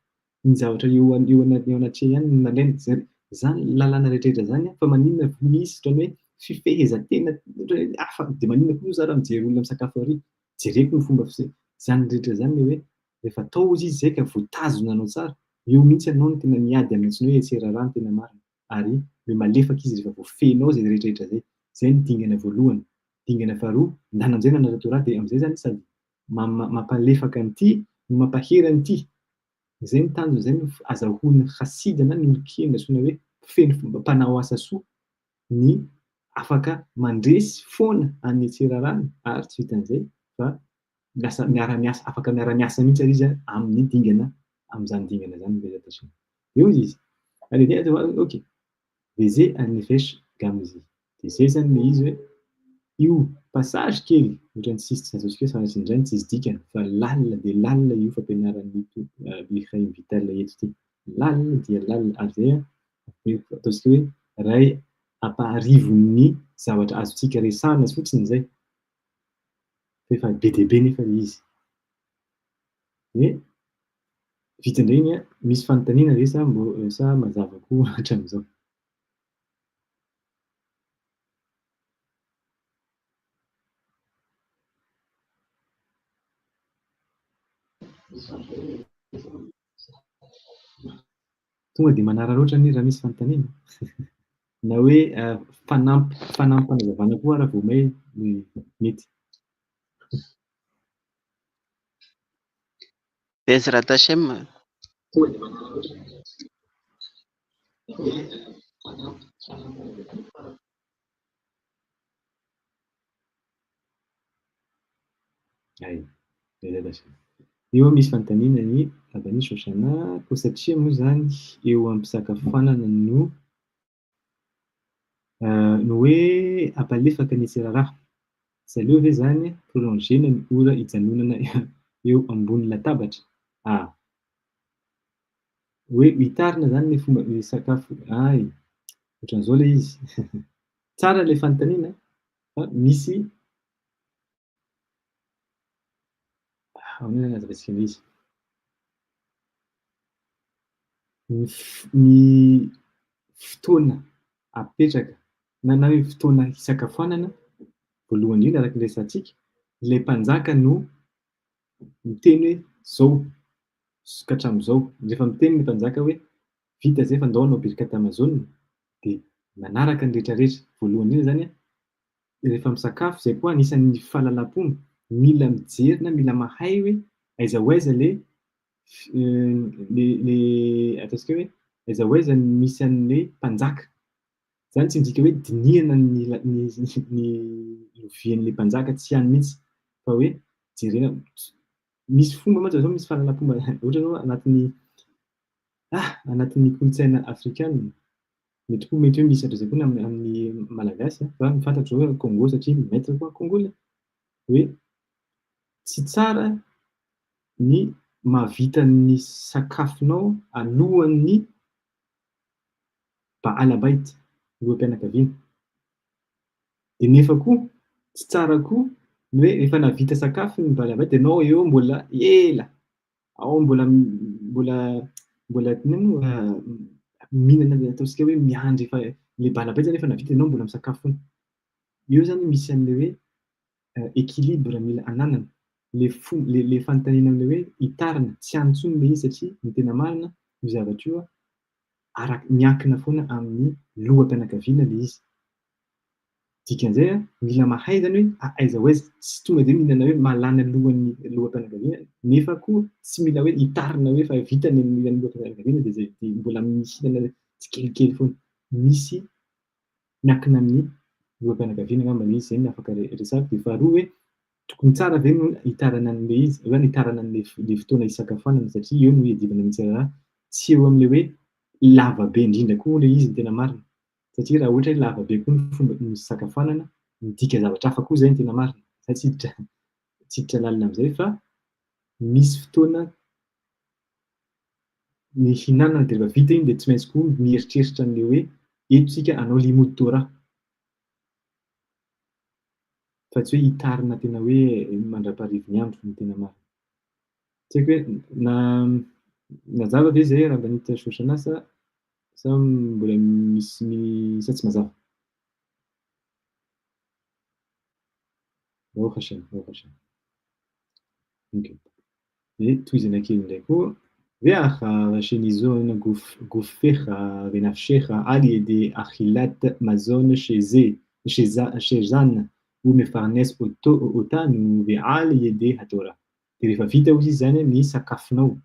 ny zavatra eo anaty ihany no nalaina. Zany lalàna rehetrarehetra zany fa maninona misy ohatran'ny hoe fifehezan-tena hafa, de maninona koa za raha mijery olona misakafo ary, jereko ny fomba zany rehetra zany hoe rehefa atao hozy izy zay ka voatazona anao tsara, io mihitsy ianao no tena miady amin'ny antsoina hoe hetsera-rà ny tena marina. Ary le malefaka izy rehefa voafehinao zay rehetrarehetra zay. Zay ny dingana voalohany. Dingana faharoa, andananjay nanatao raha de am'zay zany sady mampalefaka an'ity no mampahery an'ity. Zay ny tanjona, zay no azahoan'ny Hassid na ny olon-kena antsoina hoe mpifehy fomba mpanao asa soa ny afaka mandresy foana an'ny hetsera-rany ary tsy vitan'izay fa lasa miara-miasa, afaka miara-miasa mihitsy ary izy amin'ny dingana, am'zany dingana zany mivezitatry. Eo izy. Allez, ok. Vezay an'efesh gamzy. De zay zany le izy hoe io passage kely ohatran'ny tsisy tsy azahoantsika hoe sanatry ny drany tsisy dikany fa lalina de lalina io fampianaran'ny Mikhail Vital eto ity. Lalina dia lalina ary zay ataontsika hoe ray ampaharivon'ny zavatra azontsika resahana fotsiny zay. Efa be dia be nefa le izy. De vita indray iny a, misy fanontaniana ve sa mazava koa hatram'izao? Tonga de manararaotra anie raha misy fanontaniana. Na hoe fanampy fanazavana koa raha vao may mety. Bezrata Hashem. Ay, bezrata Hashem. Io misy fanontaniana ny Abany Shoshana ko satria moa zany eo am-pisakafoanana no hoe ampalefaka ny hetsera-rà. Tsy aleo ve zany prolongena ny ora hijanonana eo ambony latabatra? Hoe hitarina zany ny fomba ny sakafo. Ay, ohatran'izao le izy. Tsara le fanontaniana fa misy ahoana nazavaintsika an'izy? Ny fotoana apetraka na hoe fotoana hisakafoanana voalohany indrindra araka ny resantsika, ilay mpanjaka no miteny hoe zao ka hatram'izao. Rehefa miteny ny mpanjaka hoe vita zay fa andao hanao birkat amazone de manaraka ny rehetrarehetra. Voalohany indrindra zany a rehefa misakafo zay koa anisan'ny fahalalam-pomba, mila mijery na mila mahay hoe aiza ho aiza le ataontsika hoe aiza ho aiza misy an'le mpanjaka. Zany tsy midika hoe dinihana ny lovian'le mpanjaka tsy hany mihitsy fa hoe jerena misy fomba mantsy zao misy fahalalam-pomba ohatra zao anatin'ny kolontsaina afrikana mety hoe misy an'izay koa amin'ny malagasy fa ny fantatro zao Congo satria maître koa congolais hoe tsy tsara ny mahavita ny sakafonao alohan'ny Baal Bait, loham-pianakaviana. De nefa koa tsy tsara koa ny hoe rehefa nahavita sakafo ny Baal Bait ianao eo mbola ela, ao mbola mihinana ataontsika hoe miandry efa le Baal Bait zany efa nahavita ianao mbola misakafo foana. Eo zany misy an'le hoe équilibre mila ananana. Le fanontaniana am'le hoe hitarina tsy hany intsony le izy satria ny tena marina io zavatra io miankina foana amin'ny loham-pianakaviana le izy. Dikan'izay a mila mahay zany hoe aiza ho aiza tsy tonga de mihinana hoe mahalany alohan'ny loham-pianakaviana nefa koa tsy mila hoe hitarina hoe efa vita ny loham-pianakaviana de zay de mbola mihinana tsikelikely foana. Misy miankina amin'ny loham-pianakaviana angamba le izy, zay no afaka resahana. De faharoa hoe tokony tsara ve no hitarana an'le izy zany hitarana an'le fotoana hisakafoanana satria eo no hiadivana ny hetsera-rà. Tsy eo am'le hoe lava be indrindra koa le izy ny tena marina. Satria raha ohatra hoe lava be koa ny fomba fisakafoanana, midika zavatra hafa koa zay ny tena marina. Zay tsiditra lalina am'zay fa misy fotoana ny hihinanana de rehefa vita iny de tsy maintsy koa mieritreritra an'le hoe eto tsika hanao limody Torah. Fa tsy hoe hitarina tena hoe mandrapaharivo ny andro ny tena marina. Tsy haiko hoe mazava ve zay Rabanita Shoshana sa mbola misy sa tsy mazava? Baruch Hashem, Baruch Hashem. Ok. De tohizana kely indray koa Veacha shenizon gufecha venafshecha al yedi achilat mazon shezan ou mefarnes otanu veal yedi hatora. Dia rehefa vita hozy izy zany ny sakafonao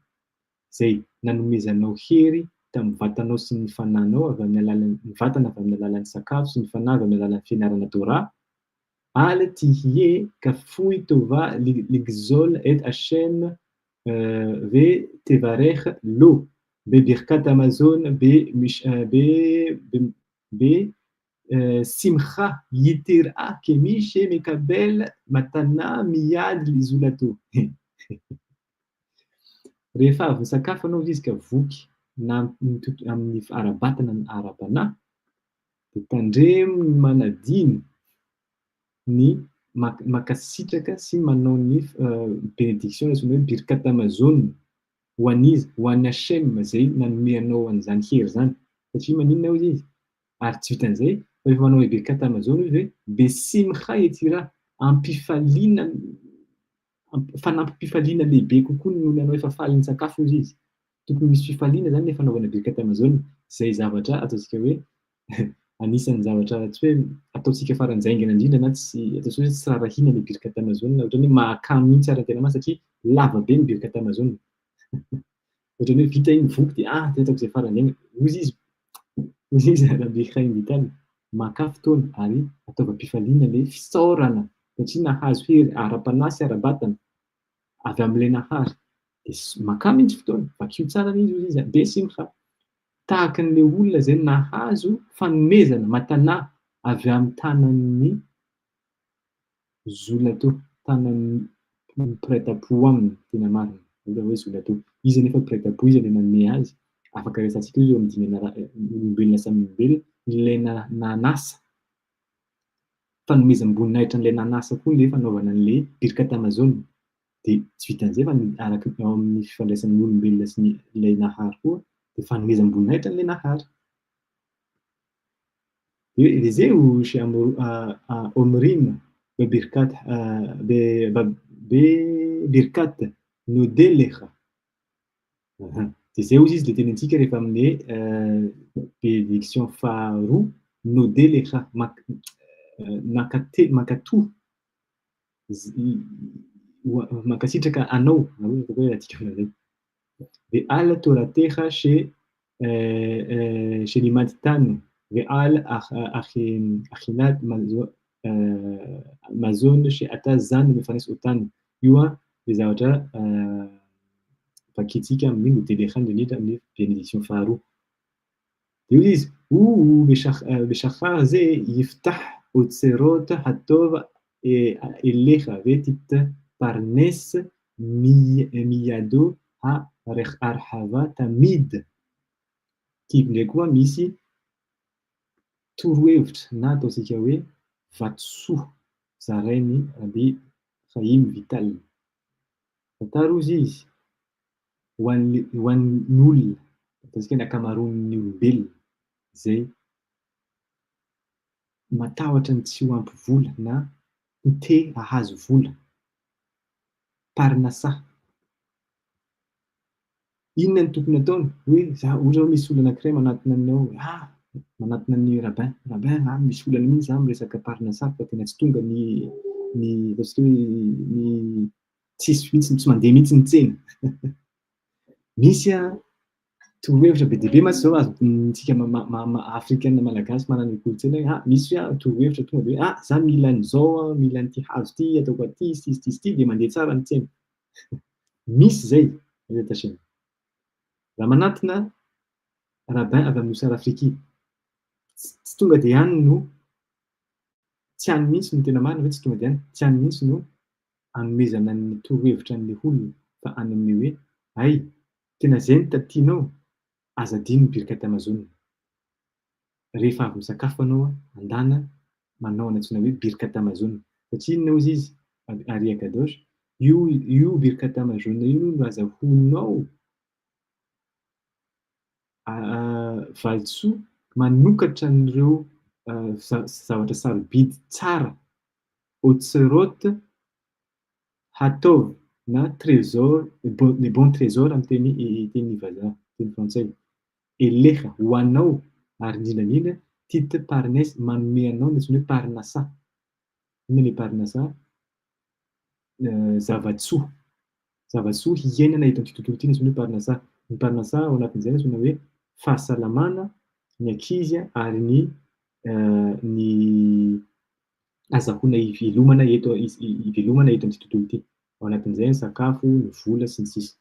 zay nanomezanao hery tamin'ny vatanao sy ny fananao avy amin'ny alalan'ny vatana avy amin'ny alalan'ny sakafo sy ny fanahy avy amin'ny alalan'ny fianarana Torah. Al tihie kafui tova ligzol et Hashem ותברך לו בברכת המזון בשמחה יתרה כמי שמקבל מתנה מיד לזולתו. Rehefa avy misakafo anao izy ka voky na amin'ny ara-batana ny ara-panahy dia tandremo ny manadino ny makasitraka sy manao ny bénédiction na hoe birkat amazon ho an'izy, ho an'ny Hashem zay nanome anao an'izany hery zany. Satria maninona hozy izy? Ary tsy vitan'izay, rehefa manao hoe birkat amazon izy hoe besimcha yetira, fanampim-pifaliana lehibe kokoa noho anao efa faly ny sakafo hozy izy. Tokony misy fifaliana zany ny fanaovana birkat amazon. Zay zavatra ataontsika hoe anisan'ny zavatra tsy hoe ataontsika faranjaingana indrindra na tsy ataontsika hoe tsy rarahina le birkat amazon, ohatran'ny hoe mahakamo mihitsy ara tena masina satria lava be ny birkat amazon. Ohatran'ny hoe vita iny voky dia dia ataoko izay faranjaingana. Hozy izy arabe chaîne vitale maka fotoana ary ataovam-pifaliana le fisaorana satria nahazo hery ara-panahy sy ara-batana avy amin'ilay nahary dia maka mihitsy fotoana vakio tsara ilay izy hozy izy be simcha. Tahaka an'ilay olona zay nahazo fanomezana matana avy amin'ny tanan'ny zolato, tanan'ny mpiray-tam-po aminy tena marina. Ohatra hoe zolato. Izy anefa mpiray-tam-po izy ilay manome azy. Afaka resantsika io amin'ny dingana olombelona samy olombelona ilay nanasa. Fanomezam-boninahitra an'ilay nanasa koa ilay fanaovana an'ilay birkat amazon. Dia tsy vitan'izay fa araka ao amin'ny fifandraisan'ny olombelona sy ilay nahary koa dia fanomezam-boninahitra an'ilay nahary. וזהו שאומרים בברכת נודה לך. זהו איז לטננטיקה לפעמים bénédiction faharoa node lecha makatu makasitraka anao ve'al toratecha shelimadtanu ve'al achinat mazon she'ata zan mefanes otanu. Io dia zavatra vakitsika amin'ny node lecha indrindra amin'ny bénédiction faharoa. Io izy בשחר זה יפתח אוצרות הטוב אליך ותתפרנס מידו הרחבה תמיד. Kibondraiky koa misy torohevitra na ataontsika hoe vatosoa zarainy rabe Chaim Vital. Tantara hozy izy ho an'ny olona ataontsika ny ankamaroan'ny olombelona zay matahotra ny tsy ho ampy vola na te hahazo vola. Parnasa. Inona ny tokony ataony? Hoe ohatra hoe misy olona anankiray manatona anao, manatona ny rabin, misy olana mihitsy zany miresaka parnasa fa tena tsy tonga ny ataontsika hoe ny tsisy mihitsy tsy mandeha mihitsy ny tsena. Misy torohevitra be dia be mantsy zao azontsika afrikanina malagasy manana ny kolontsaina misy torohevitra tonga dia hoe za mila an'izao, mila an'ity hazo ity, ataoko aty, sy dia mandeha tsara ny tsena. Misy zay retasena. Raha manatona rabin avy amin'ny Osara Afriky, tsy tonga dia ihany no tsy hany mihitsy no tena marina, tsy tonga dia ihany tsy hany mihitsy no hanomezana ny torohevitra an'ilay olona fa any amin'ny hoe tena izay no tatianao, aza adino birkat amazon. Rehefa avy misakafo anao andana manao ny antsoina hoe birkat amazon. Satria inona hozy izy Shaarei Kedusha, io birkat amazon io no azahoanao valisoa manokatra an'ireo zavatra sarobidy tsara, otserot hatov na trésor, les bons trésors amin'ny teny vazaha, teny frantsay. Eleha ho anao ary indrindra titre parnes manome anao ny antsoina hoe parnasa. Inona le parnasa? Zavatsoa. Zavatsoa hiainana eto amin'ity tontolo ity ny antsoina hoe parnasa. Ny parnasa ao anatin'izay ny antsoina hoe fahasalamana, ny ankizy ary ny azahoana ivelomana eto amin'ity tontolo ity. Ao anatin'izay ny sakafo, ny vola sy ny sisa.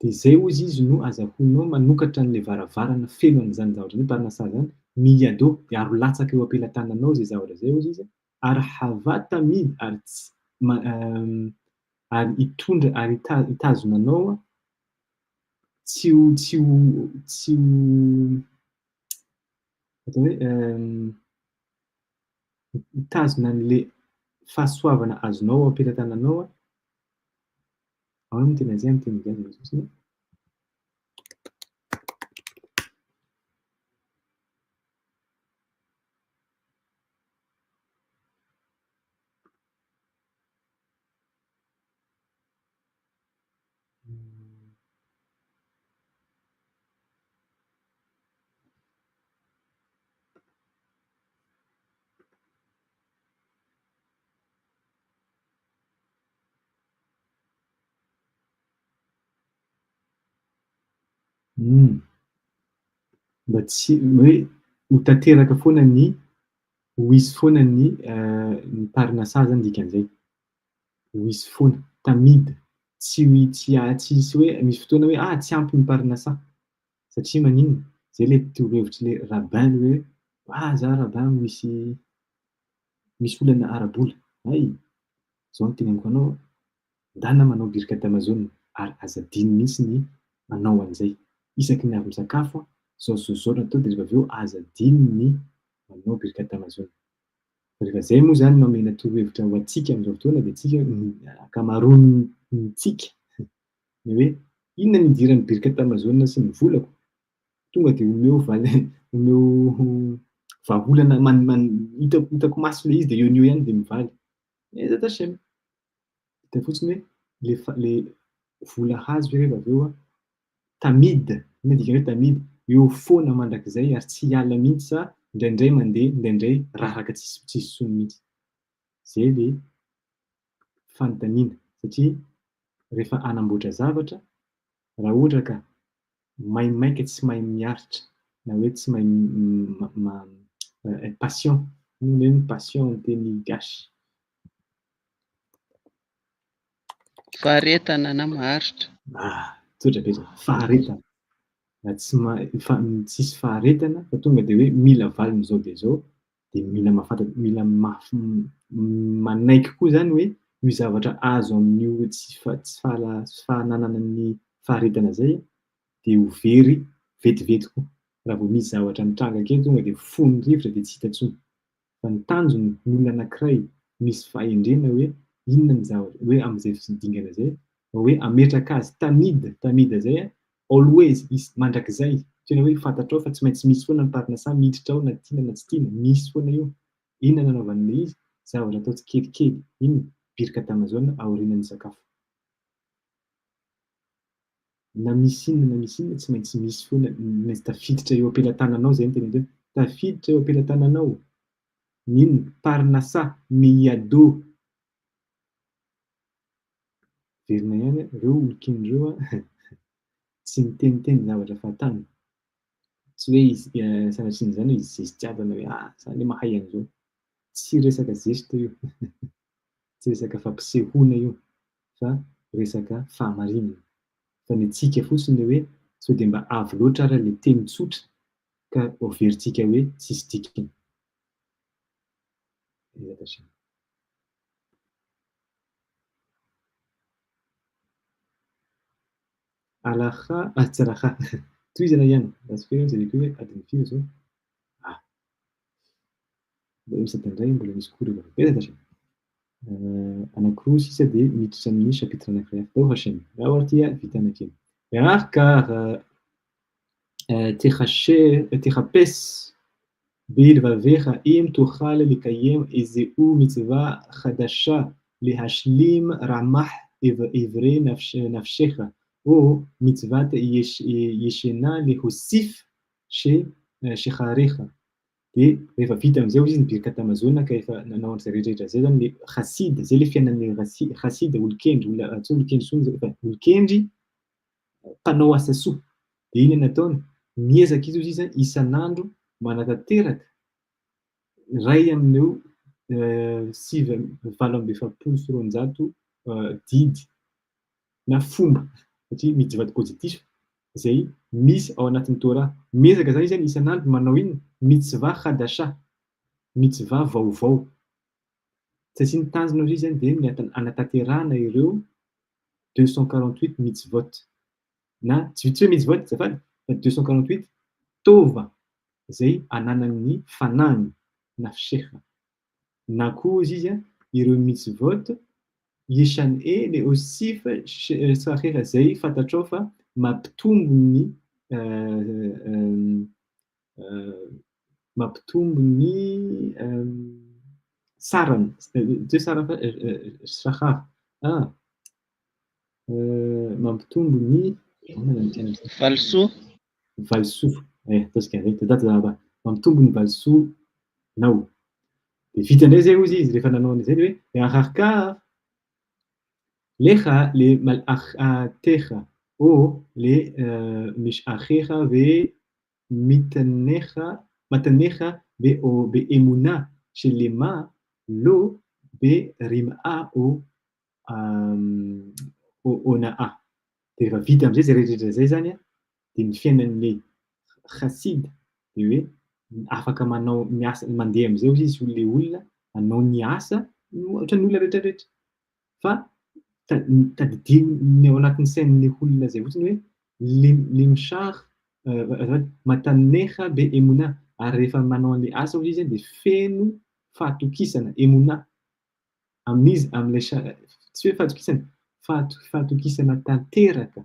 Dia izay hozy izy no azahoanao manokatra an'ilay varavarana feno an'izany zavatra hoe parnasa zany, miado dia aro latsaka eo ampelantananao izay zavatra izay hozy izy, ary havata midy ary ary hitondra ary hitazona anao tsy ho atao hoe hitazona an'ilay fahasoavana azonao ao ampelantananao. Ahoana moa tena izay amin'ny teny gasy fotsiny? Mba tsy hoe ho tanteraka foana ho hisy foana ny parnasa zany dikan'izay. Ho hisy foana, tamidy. Tsy hisy hoe misy fotoana hoe tsy ampy ny parnasa. Satria maninona? Izay ilay torohevitry ilay rabbin hoe izaho rabbin misy olana ara-bola. Hay! Izao no teneniko anao, ndana manao birkat amazone ary azadiny mihitsy ny manao an'izay. Isaky ny avy misakafo, zao no atao dia rehefa avy eo azadiny ny manao birkat amazone. Rehefa izay moa zany no omena torohevitra ho antsika amin'izao fotoana dia tsika ankamaroantsika ny hoe inona ny idiran'ny birkat amazone sy ny volako? Tonga dia omeo vahaolana hitako maso ilay izy dia eo ihany dia mivaly. Aiza tasema? Hita fotsiny hoe le vola hazo rehefa avy eo tamidy. Inona dikany hoe tamidy? Eo foana mandrakizay ary tsy hiala mihitsy sa indraindray mandeha, indraindray raraka tsisy intsony mihitsy. Izay ilay fanontaniana. Satria rehefa hanamboatra zavatra, raha ohatra ka maimaika tsy mahay miaritra na hoe tsy mahay patient. Inona hoe patient amin'ny teny gasy? Faharetana na maharitra. Tsotra be izany. Faharetana. Tsisy faharetana fa tonga dia hoe mila valy amin'izao dia izao, dia mila manaiky koa zany hoe io zavatra azo amin'io tsy fahananana ny faharetana izay dia ho very vetivety koa. Raha vao misy zavatra mitranga kely tonga dia fony rivotra dia tsy hita intsony. Fa ny tanjony ny olona anankiray misy fahendrena hoe inona ny zavatra hoe amin'izay fidingana izay, hoe ametraka azy tamida izay always mandrakizay. Tena hoe fantatrao fa tsy maintsy misy foana ny parnasa miditra ao na tiana na tsy tiana, misy foana io. Inona no anaovan'ilay izy? Zavatra atao tsikelikely. Inona? Birkat amazone aorianan'ny sakafo. Na misy inona tsy maintsy misy foana, maintsy tafiditra eo ampelantananao izay no tena hoe tafiditra eo ampelantananao. N'inona? Parnasa, miado. Verina ihany ireo olonkenindreo tsy miteniteny zavatra fahatany. Tsy hoe sanatria izany hoe zesitiavana hoe izany ilay mahay an'izao. Tsy resaka zesta io. Tsy resaka fampisehoana io fa resaka fahamarinana. Fa ny antsika fotsiny hoe sao dia mba avo loatra ary ilay teny tsotra ka averintsika hoe tsisy dikany. Alaha, tsy alaha. Tohizana ihany. Parce que jereko hoe adiny firy izao? Mbola misy adiny iray, mbola misy koa rehefa aiza tasy? Anankiroa sisa dia miditra amin'ny chapitre anankiray hafa. Tao Hachem. Ao ary ity vita anakiny. Car تخبس بالفافيخا إم تخال لكيم إزئو متزفا خدشا لهشليم رمح إفري نفشخة أو متفات يشنا لهسيف شخاريخة dia rehefa vita am'zay izy mipiraka tamazonaka efa nanao an'izay rehetrarehetra zay zany le Hassid, zay le fiainan'ny Hassid, olon-kendry, tsy olon-kendry soa zay fa olon-kendry mpanao asa soa. Dia iny nataony miezaka izy zany isan'andro manatanteraka ray amin'eo 7,750 didy na fomba satria mijivaty positif zay misy ao anatin'ny Torah. Miezaka zany izy isan'andro manao iny mitzva chadasha, mitzva vaovao. Satria ny tanjona izy zany dia anatanterahana ireo 248 mitzvot. Na tsy hoe mitzvot zafady fa 248 tova zay ananan'ny fanany na fisheha. Na koa izy ireo mitzvot yishan'e le osif sahera zay fantatrao fa mampitombo ny sarany, tsy hoe sarany fa sahar mampitombo ny valisoa ataontsika zay mampitombo ny valisoanao. Dia vita indray zay izy rehefa nanao an'izay dia hoe ahakar lecha le mal'atecha o le mish'achecha ve matanecha be emuna shelema lo be rim'a o ona'a. Dia rehefa vita am'zay zay rehetrarehetra zay zany dia ny fiainan'le Hassid dia hoe afaka manao miasa mandeha am'izay izy le olona manao ny asa ohatra ny olona rehetrarehetra fa tadidiny ao anatin'ny sain'le olona zay fotsiny hoe limshar matanecha be emuna, ary rehefa manao an'le asa izy dia feno fahatokisana emuna amin'izy amin'ilay tsy hoe fahatokisana fahatokisana tanteraka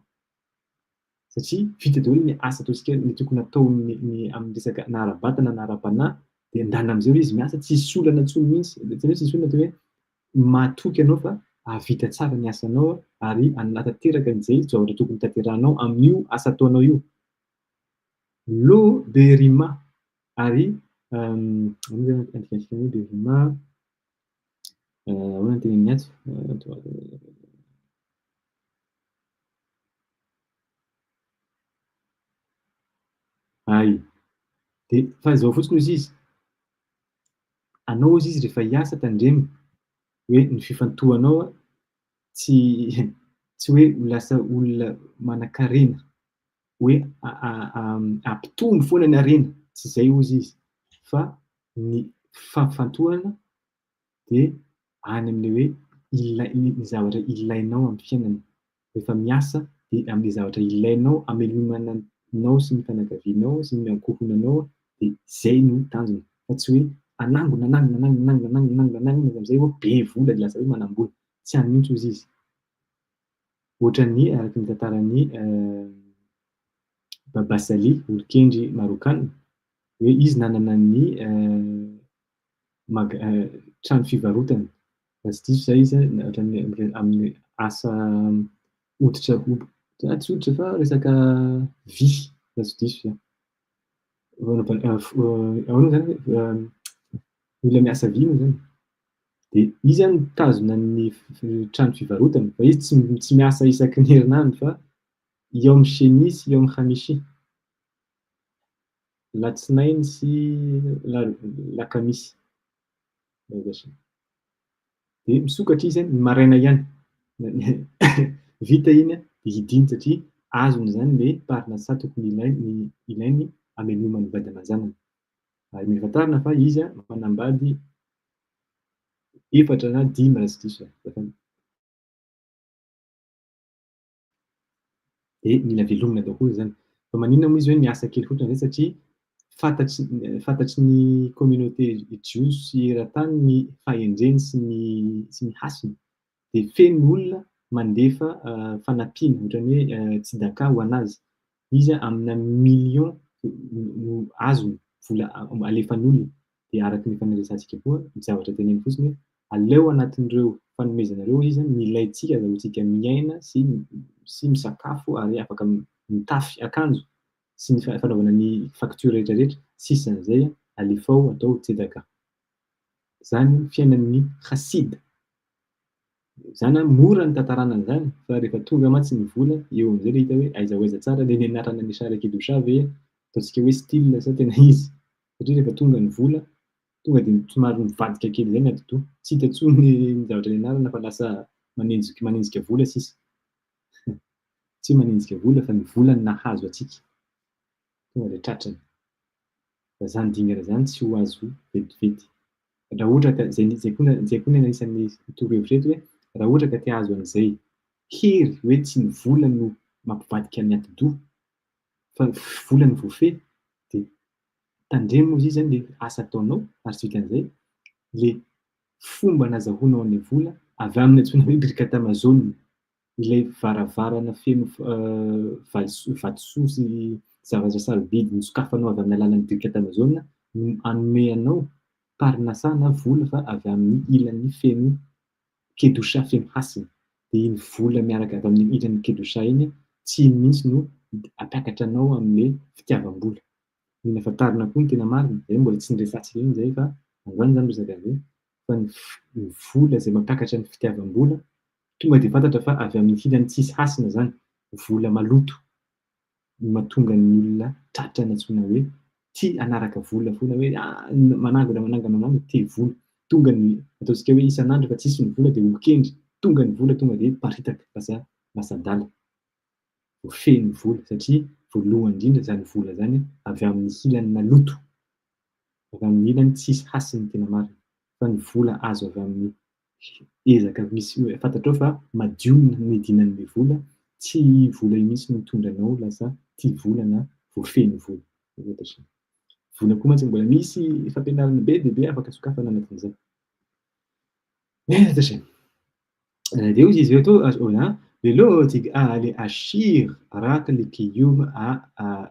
satria vita daholo ny asa ataontsika ny tokony atao amin'ny resaka na ara-batana na ara-panahy dia andana am'izay izy miasa tsy hisy olana intsony mihitsy, tsy hoe tsisy olana hoe mahatoky anao fa ahavita tsara ny asanao ary anatanteraka an'izay zavatra tokony tanterahanao amin'io asa ataonao io. Lo berima ary andikandikany hoe berima ahoana ny teneniny ato dia fa zao fotsiny izy anao izy rehefa hiasa tandremo hoe ny fifantohanao tsy hoe lasa olona manan-karena hoe ampitombo foana ny harena, tsy izay ozy izy fa ny fahafantohana dia any amin'le hoe ny zavatra ilainao amin'ny fiainana. Rehefa miasa dia amin'le zavatra ilainao amelomananao sy ny fianakavianao sy ny ankohonanao dia izay no tanjona, fa tsy hoe anangona am'izay hoe be vola dia lasa hoe manam-bola, tsy any mihitsy ozy izy. Ohatran'ny araka ny tantaran'ny Babasali, olon-kendry marokana, hoe izy nanana ny trano fivarotana. Raha tsy diso zay izy amin'ny asa hoditra tsy hoditra fa resaka vy, raha tsy diso zany. Ahoana zany olona miasa vy moa zany. Dia izy zany mitazona ny trano fivarotana fa izy tsy miasa isaky ny herinandro fa yom sheni sy yom chamisy, latsinainy sy lakamisy. Dia misokatra izy ny maraina ihany vita iny dia hidiny satria azony zany le parnasa tokony ilainy amelomany vady aman-janany. Ary mila fantarina fa izy manambady 4 na 5 raha tsy diso. Dia mila velomina daholo zany. Fa maninona moa izy hoe miasa kely fotsiny zay satria fantatry ny communauté jios sy eran-tany ny fahendreny sy ny hasiny. Dia feno olona mandefa fanampiana ohatran'ny hoe tsidaka ho anazy. Izy amina million no azony vola alefan'olona. Dia araka ny fanerezantsika koa ny zavatra teneny fotsiny hoe aleo anatin'ireo fanomezanareo izy ny ilaintsika raha tsika miaina sy misakafo ary afaka mitafy akanjo sy ny fanaovana ny facture rehetrarehetra sisan'izay alefao atao tsedaka. Zany fiainan'ny Hassid. Zany mora ny tantarana an'izany fa rehefa tonga mantsy ny vola eo amin'izay le hita hoe aiza ho aiza tsara le nianarana ny Shaarei Kedusha ve ataontsika hoe style sa tena izy. Satria rehefa tonga ny vola tonga dia somary mivadika kely izay ny atidoha. Tsy hita intsony ny zavatra nianarana fa lasa manenjika vola sisa. Tsy manenjika vola fa ny vola no nahazo antsika. Tonga dia tratrany. Zany dingana zany tsy ho azo vetivety. Raha ohatra ka izay koa ny anisan'ny torohevitra eto hoe raha ohatra ka te hahazo an'izay hery hoe tsy ny vola no mampivadika ny atidoha fa vola no voafehy dia tandremo izy zany le asa ataonao ary tsy vitan'izay le fomba nazahoanao ny vola avy amin'ny antsoina hoe brikata amazonina, ilay varavarana feno vatosoa sy zavatra sarobidy nosokafanao avy amin'ny alalan'ny brikata amazonina no hanome anao parnasa na vola fa avy amin'ny ilan'ny feno kedusha feno Hassid. Dia iny vola miaraka avy amin'ny ilan'ny kedusha iny tsy iny mihitsy no hampiakatra anao amin'ilay fitiavam-bola. Ny ahafantarana koa ny tena marina, izay mbola tsy niresahantsika iny izay fa androany zany resaka an'izay fa ny vola izay mampiakatra ny fitiavam-bola tonga dia fantatra fa avy amin'ny ilan'ny tsisy hasina zany, vola maloto no mahatonga ny olona tratra ny antsoina hoe tia hanaraka vola foana hoe manangana te vola. Tonga ny ataontsika hoe isan'andro fa tsisy ny vola dia olon-kendry. Tonga ny vola tonga dia paritaka lasa adala. Voafehy ny vola satria voalohany indrindra zany vola zany avy amin'ny ilany maloto. Avy amin'ny ilany tsisy hasina tena marina. Fa ny vola azo avy amin'ny ezaka misy fantatrao fa madio ny idinan'ilay vola, tsy vola io mihitsy no mitondra anao lasa tia vola na voafehy ny vola. Vola koa mantsy mbola misy fampianarana be dia be afaka sokafana anatin'izay. Dia hoy izy eto låtig ärlig ashir raka likiyum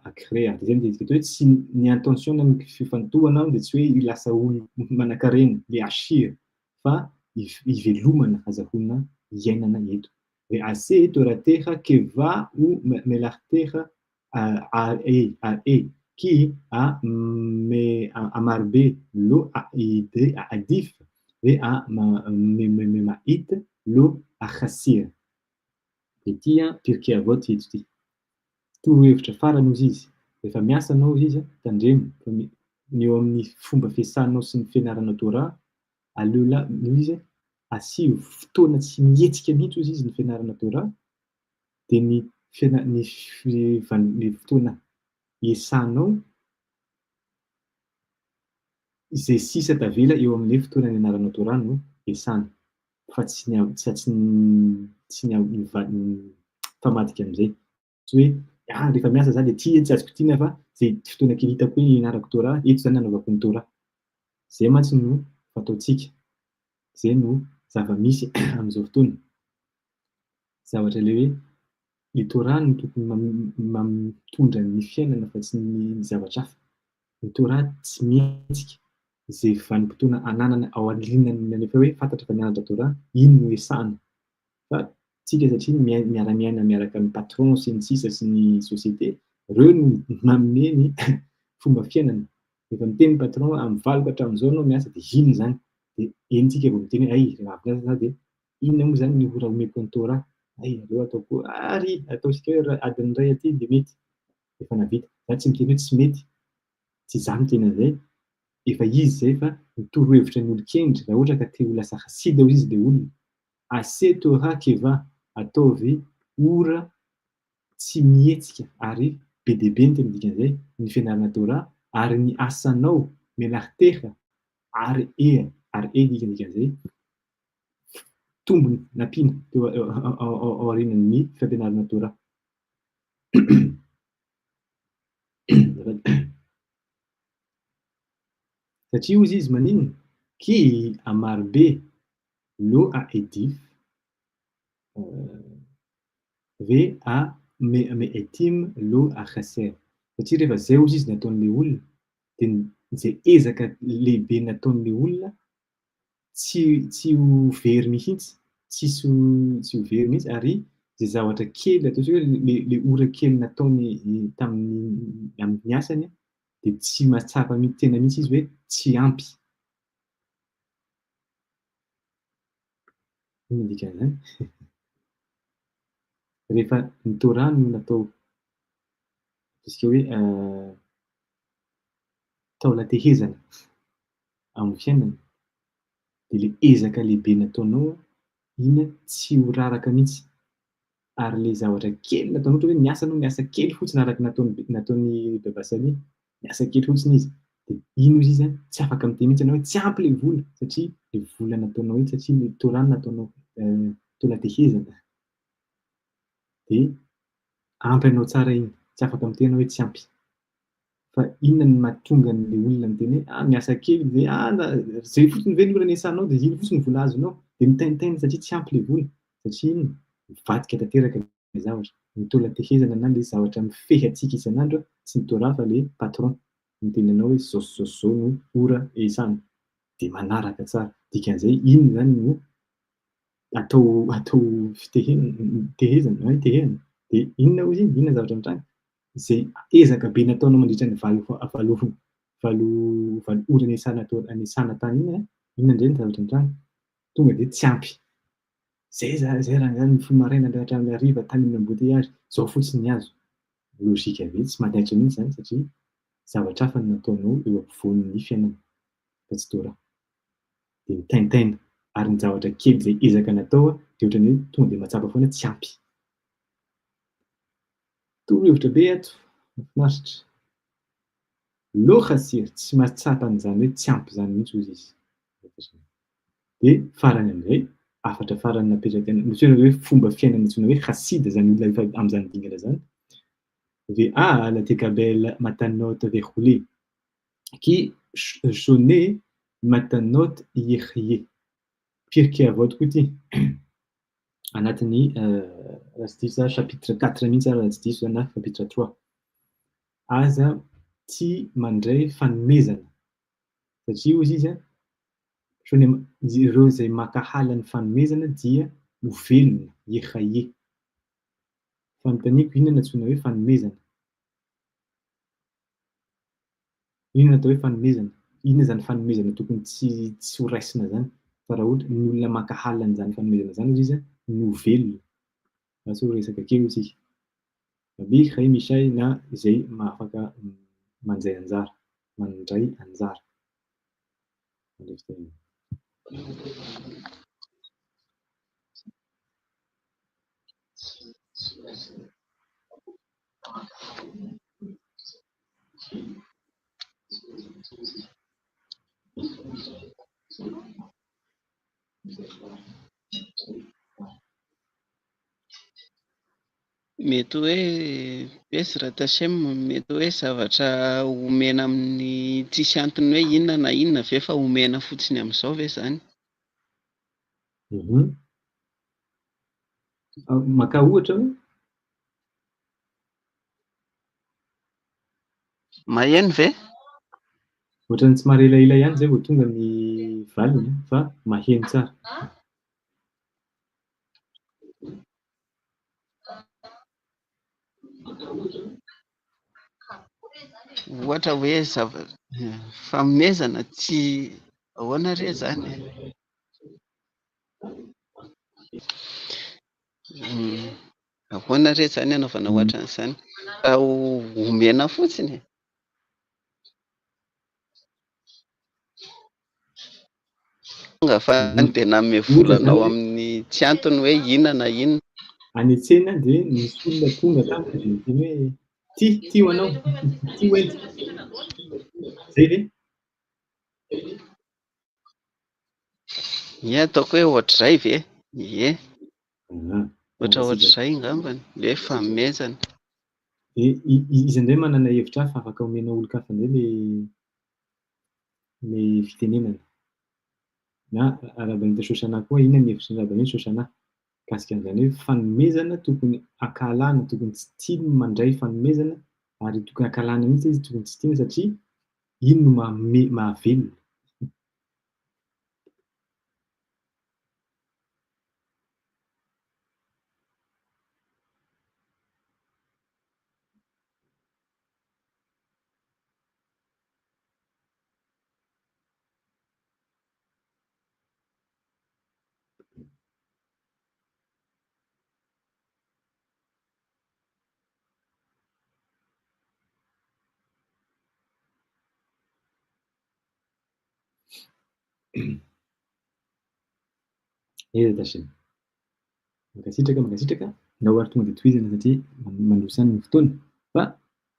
akrea. Dia zany dia hoe tsy ny intention ny fifantohana dia tsy hoe lasa olo manan-karena le ashir fa ivelomana azahoana iainana eto. Dia ase torateha keva o melarteha ki amarbe lo adif ve memait lo Hassid. Ity pirkei avot eto ity. Torohevitra farany ozy izy. Rehefa miasa anao izy tandremo ny eo amin'ny fomba fiasanao sy ny fianaranao Torah, aleo izy asio fotoana tsy mihetsika mihitsy ozy izy ny fianarana Torah dia ny fotoana iasanao izay sisa tavela eo amin'ny fotoana nianaranao Torah no iasana. Fa tsy ny famadika amin'izay. Tsy hoe rehefa miasa zany dia tsy azoko tiana fa izay fotoana kely hitako hoe ianarako Torah, eto zany anaovako ny Torah. Izay mantsy no fataontsika. Izay no zava-misy amin'izao fotoana. Zavatra ilay hoe ny Torah no tokony mitondra ny fiainana fa tsy ny zavatra hafa. Ny Torah tsy mihetsika. Izay vanim-potoana ananana ao aorianany rehefa hoe fantatra fa mianatra Torah, iny no iasana. Fa tsika satria miara-miaina miaraka amin'ny patron sy ny sisa sy ny société, ireo no manome ny fomba fiainana. Rehefa miteny ny patron amin'ny 8 hatramin'izao anao miasa dia ino zany? Dia entsika vao miteny hoe rehefa avy miasa za dia inona moa zany no ora omeko ny Torah? Aleo ataoko ataontsika hoe adiny iray aty dia mety. Efa navita. Za tsy miteny hoe tsy mety. Tsy za miteny an'izay. Efa izy izay fa ny torohevitra ny olon-kendry raha ohatra ka te ho lasa Hassid hoy izy dia olona. Ase Torah keva ataovy ora tsy mihetsika ary be dia be ny tena dikan'izay ny fianarana Torah ary ny asanao melarteha ary dikan'izay tombony nampiana teo ao aorianan'ny fampianarana Torah. Satria hozy izy maninona? Ki amarbe lo edif ve meetim lo Hassid. Satria rehefa izay hozy izy nataon'ilay olona dia izay ezaka lehibe nataon'ilay olona tsy ho very mihitsy, tsy ho very mihitsy ary zay zavatra kely ataontsika hoe le ora kely nataony amin'ny asany dia tsy mahatsapa tena mihitsy izy hoe tsy ampy. Inona ny dikan'izany? Rehefa ny Torah no natao ataontsika hoe taolan-tehezana amin'ny fiainana dia le ezaka lehibe nataonao iny tsy ho raraka mihitsy ary le zavatra kely nataonao ohatra hoe niasa kely fotsiny araka nataony baba Samy, niasa kely fotsiny izy dia iny ozy izy tsy afaka miteny mihitsy ianao hoe tsy ampy le vola satria le vola nataonao iny satria le Torah nataonao taolan-tehezana dia ampy anao tsara iny, tsy afaka miteny ianao hoe tsy ampy. Fa inona no mahatonga an'le olona miteny hoe miasa kely ve zay fotsiny ve ny ora niasanao dia iny fotsiny vola azonao dia mitaintaina satria tsy ampy le vola satria iny mivadika tanteraka le zavatra. Ny taolan-tehezana na le zavatra mifehy antsika isan'andro tsy ny Torah fa le patron miteny anao hoe zao no ora iasana dia manaraka tsara. Dikan'izay iny zany no atao tehezana dia inona ozy iny, inona zavatra mitranga zay ezaka be nataonao mandritra ny valo ora niasana tany iny inona indray ny zavatra mitranga tonga dia tsy ampy. Zay raha zany ny fony maraina hatramin'ny hariva tany amin'ny embouteillage zao fotsiny ny azo. Lôjika be tsy mahataitra mihitsy zany satria zavatra hafa no nataonao eo ampovoan'ny fiainana fa tsy Torah. Dia mitaintaina ary ny zavatra kely zay ezaka natao dia ohatran'ny hoe tonga dia mahatsapa foana tsy ampy. Torohevitra be ato, mahafinaritra. Lo Hassid tsy mahatsapa an'izany hoe tsy ampy zany mihitsy ozy izy. Dia farany amin'izay hafatra farany napetraka ny hoe fomba fiainana antsoina hoe Hassid zany olona efa amin'izany dingana zany dia la tekabel matanote verroulé qui sonné matanote hiehie. Pirkei Avot koa ity anatin'ny raha tsy diso chapitre 4 mihitsy raha tsy diso na chapitre 3 aza tia mandray fanomezana satria ozy izy ireo izay makahala ny fanomezana dia ho velona hiehie. Fanontaniako inona no antsoina hoe fanomezana? Inona atao hoe fanomezana? Inona zany fanomezana tokony tsy ho raisina zany fa raha ohatra ny olona makahala an'izany fanomezana zany ozy izy no ho velona. Asa ho resaka kely isika. Rabi Chaim Ishai na izay afaka mandray anjara. Mety hoe Bezra Tashem mety hoe zavatra omena amin'ny tsisy antony hoe inona na inona ve fa omena fotsiny amin'izao ve zany? Maka ohatra hoe maheno ve? Ohatran'ny tsy marelaela ihany zay vao tonga ny valiny fa maheno tsara. Ohatra hoe fanomezana tsy ahoana re zany? Ahoana re zany anaovana ohatran'izany? Omena fotsiny. Tonga fa dia nanome volanao amin'ny tsy antony hoe inona na inona. Any an-tsena dia misy olona tonga tampoka dia miteny hoe ty ho anao, ty ho enty. Zay ve? Ie ataoko hoe ohatr'izay ve? Ie. Ohatr'izay angambany hoe fanomezana. Izy indray manana hevitra hafa afaka omena olon-kafa indray le fitenenana. Na Rabanita Shoshana koa inona ny hevitry ny Rabanita Shoshana mikasika an'izany hoe fanomezana tokony akalana, tokony tsy tiany mandray fanomezana ary tokony akalana mihitsy izy tokony tsy tiany satria iny no mahavelona. Tasy. Mankasitraka na ho ary tonga de tohizana satria mandroso ihany ny fotoana. Fa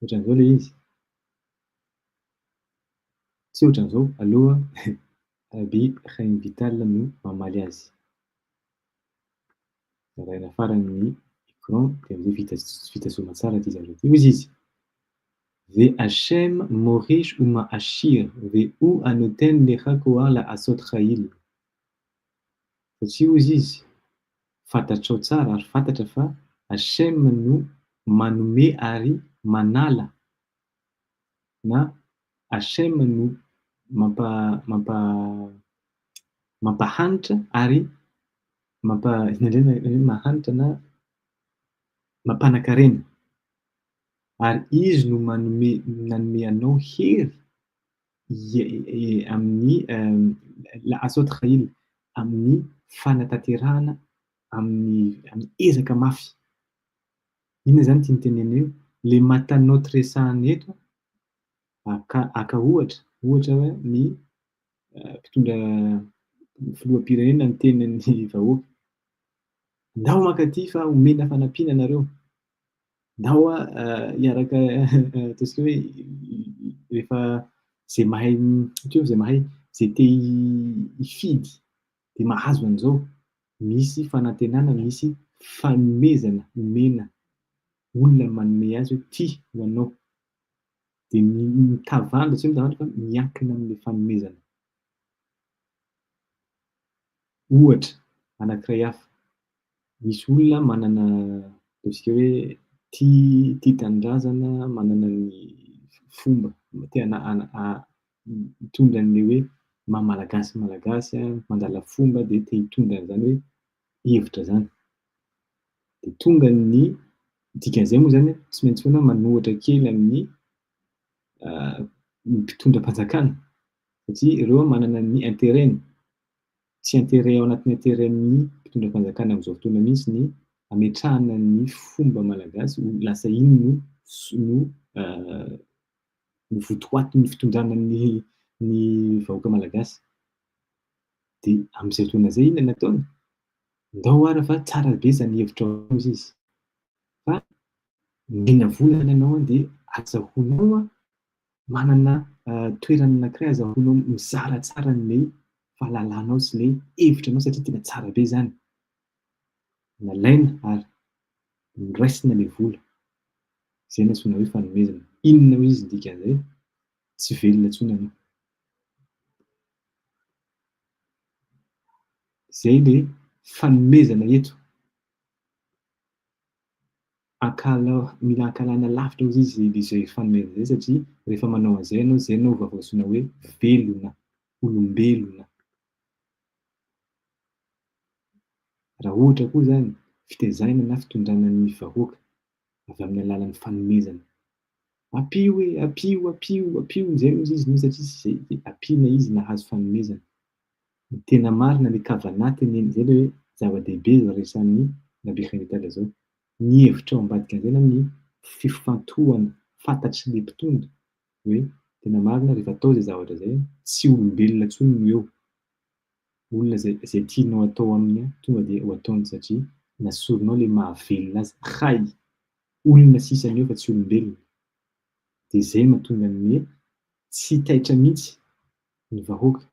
ohatran'izao le izy. Tsy ohatran'izao aloha be reine vital no mamaly azy. Zarahina faran'ny écran de am'zay vita soa tsara ty zavatra ty. Hoy izy: ve Hachem morish ou ma'ashir ve ou anoten lecha koa la asot chail. Satria hozy izy fantatrao tsara ary fantatra fa Hachem no manome ary manala, na Hachem no mampahanitra ary mahanitra na mampanakarena. Ary izy no nanome anao hery amin'ny la asot chail, amin'ny fanatanterahana, amin'ny ezaka mafy. Inona zany tiany tenena eo? Le matanao resahana eto aka ohatra hoe ny mpitondra filoham-pirenena ny tenin'ny vahoaka: ndao mankaty fa omena fanampiana anareo, ndao hiaraka ataontsika hoe rehefa zay mahay zay te hifidy de mahazo an'izao. Misy fanantenana, misy fanomezana, omena, olona manome azy hoe ty ho anao. De mitavandra, tsy hoe mitavandra fa miankina am'le fanomezana. Ohatra anankiray hafa, misy olona manana ataontsika hoe tia tanindrazana, manana ny fomba te hitondra an'le hoe maha-malagasy mandala fomba de te hitondra an'zany hoe hevitra zany. De tonga ny dikan'izay moa zany tsy maintsy foana manohatra kely amin'ny mpitondram-panjakana satria ireo manana ny intérêt-ny. Tsy intérêt ao anatin'ny intérêt-ny mpitondram-panjakana amin'izao fotoana mihitsy ny hametrahana ny fomba malagasy ho lasa iny no votoatin'ny fitondrana ny vahoaka malagasy. De am'izay fotoana zay inona nataony? Ndao ary fa tsara be zany hevitra izy. Fa mena volana ianao de azahoanao manana toerana anankiray, azahoanao mizara tsara ny fahalalanao sy le hevitranao satria tena tsara be zany. Nalaina ary noraisina le vola. Zay no antsoina hoe fanomezana. Inona hoy izy dikan'izay? Tsy velona intsony ianao. Zay le fanomezana eto. Mila ankalana lavitra hozy izy zay fanomezana zay satria rehefa manao an'izay ianao, zay no voafasoina hoe velona, olombelona. Raha ohatra koa zany fitaizana na fitondrana ny vahoaka avy amin'ny alalan'ny fanomezana, ampio zay moa izy satria zay ampiana izy nahazo fanomezana. Ny tena marina le kavanà teneny zay le hoe zava-dehibe resahan'ny nabe reine zao. Ny hevitra ao ambadika an'izay na ny fifantohana fantatry le mpitondra hoe tena marina rehefa atao zay zavatra zay tsy olombelona intsony no eo. Olona zay tianao atao aminy tonga de ho ataony satria nasorinao le mahavelona azy. Hay! Olona sisa an'eo fa tsy olombelona. De zay mahatonga ny hoe tsy taitra mihitsy ny vahoaka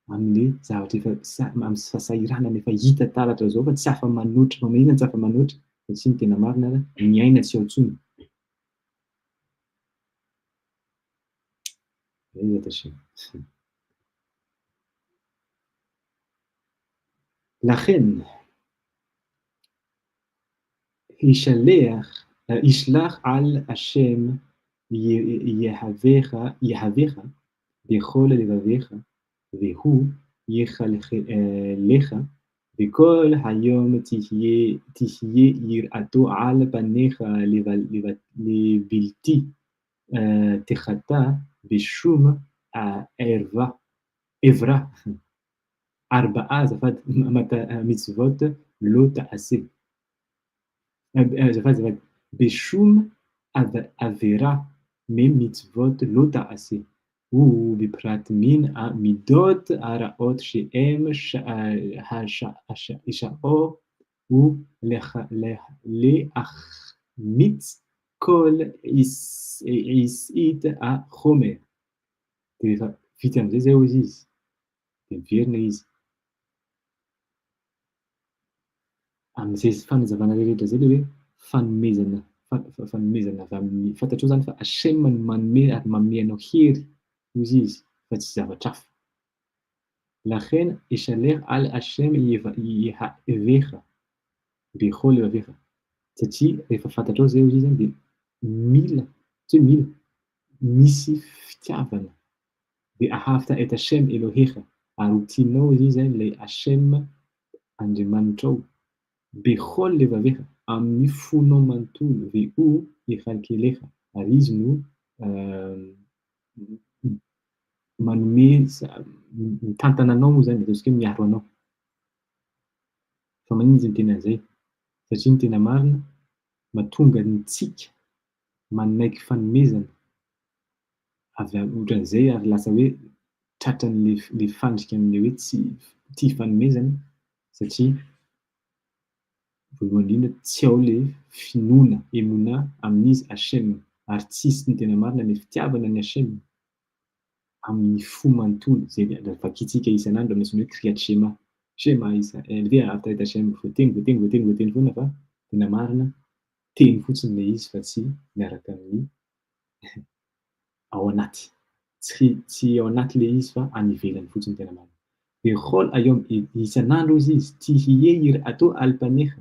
am'le zavatra efa amin'ny fahasahiranana efa hita taratra zao fa tsy afa-manoatra. Maninona tsy afa-manoatra? Satria ny tena marina ary ny aina tsy ao intsony. Zay zatasy. La reine Ishlach al Hashem Yehavecha bechol levavecha vehu yechalecha bechol hayom tihye yirato al panecha levilti techata beshum evra arba'a zafady mitzvot lo ta'aseh. Zafady beshum avera me mitzvot lo ta'aseh. ובפרט מין המידות הרעות שהם השעו ולהחמיץ כל עשית החומר. ויטמין זהו זיז. Viernese. Amin'izay fanazavana rehetra zay le hoe fanomezana fanomezana avy amin'ny fantatrao zany fa Hashem no manome ary manome anao hery hozy izy fa tsy zavatra hafa. Lachen ishaler al Hashem vecha bechol vecha satria rehefa fantatrao zay hozy izy zany dia mila tsy hoe mila misy fitiavana dia ahavita et Hashem Elohecha ary ho tianao izy zany ilay Hashem Andriamanitrao bechol levavecha amin'ny fonao manontolo veo echalkelecha ary izy no manome mitantana anao moa zany ataontsika hoe miaro anao. Fa maninona izy ny tena zay satria ny tena marina mahatonga ny tsika manaiky fanomezana avy ohatran'izay ary lasa hoe tratran'le fandrika amin'le hoe tsy tia fanomezana satria voalohany indrindra tsy ao le finoana emona amin'izy Hashem ary tsisy ny tena marina ny fitiavana ny Hashem amin'ny fo manontolo zay vakitsika isan'andro amin'ny antsoina hoe kriyat shema Israel ve after Hashem voateny foana fa tena marina teny fotsiny le izy fa tsy miaraka amin'ny ao anaty tsy ao anaty le izy fa any ivelany fotsiny tena marina. Bechol ayom isan'andro izy ti hiehir atao alpanecha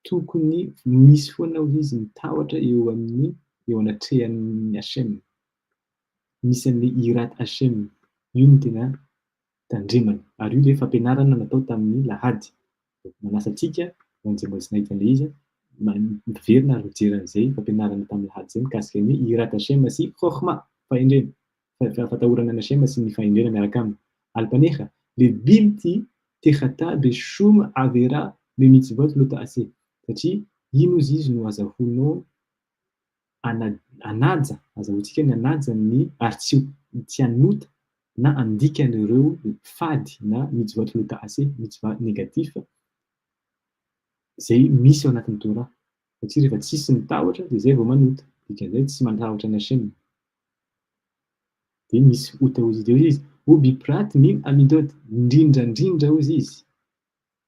tokony misy foana izy mitahotra eo anatrehan'ny Hashem. Misy an'le irat Hashem io no tena tandremana ary io le fampianarana natao tamin'ny lahady manasa antsika ho an'izay mbola tsy nahita an'le izy miverina ary mijery an'izay fampianarana tamin'ny lahady zay mikasika ny irat Hashem sy chokhma fahendrena fatahorana ny Hashem sy ny fahendrena miaraka aminy. Alpanecha le bilty techata beshum avera le mitzvot lo ta'ase satria ino izy no azahoanao anaja azahoantsika ny anaja ny ary tsy hanota na andikan'ireo fady na mitzvot lo ta'ase mitzvah négatif zay misy ao anatin'ny Torah satria rehefa tsisy mitahotra dia zay vao manota dikan'izay tsy matahotra ny Hashem dia misy ota hozy izy biprat mim amidot indrindrandrindra hozy izy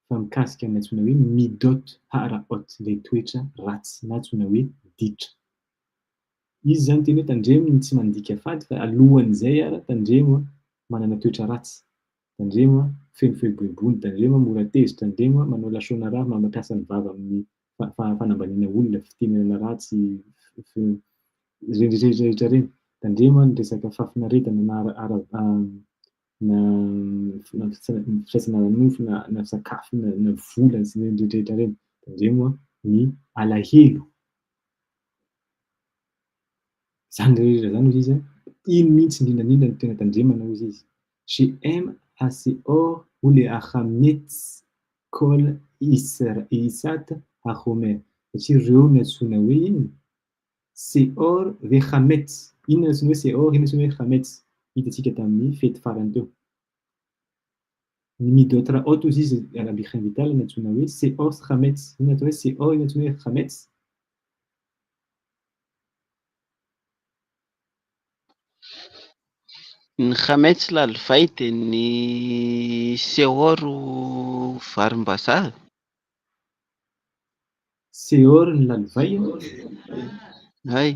fa mikasika ny antsoina hoe midot haraot ilay toetra ratsy na antsoina hoe ditra. Izy zany teny hoe tandremo ny tsy mandika fady fa alohan'izay ara tandremo manana toetra ratsy, tandremo feno fehibony, tandremo mora tezitra, tandremo manao lasaona raha mampiasa ny vava amin'ny fanambaniana olona, fitenenana ratsy rehetra reny, tandremo ny resaka fafinaretana na fisaisana nofo na sakafo na vola sy ny rehetra reny, tandremo ny alahelo. Zany rehetra zany hozy izy ino mihitsy indrindrandrindra no tena tandremana hozy izy shem haseor ule achametz kol isat hachomer satria ireo no antsoina hoe ino seor ve chametz. Ino no antsoina hoe seor, ino no antsoina hoe chametz hitantsika tamin'ny fety farany teo. Ny midot raot hozy izy arabichain vital no antsoina hoe seor chametz. Ino no antsoina hoe seor, ino no antsoina hoe chametz. Ny chametz lalivay dia ny seor varim-bazaha. Seor ny lalivay hay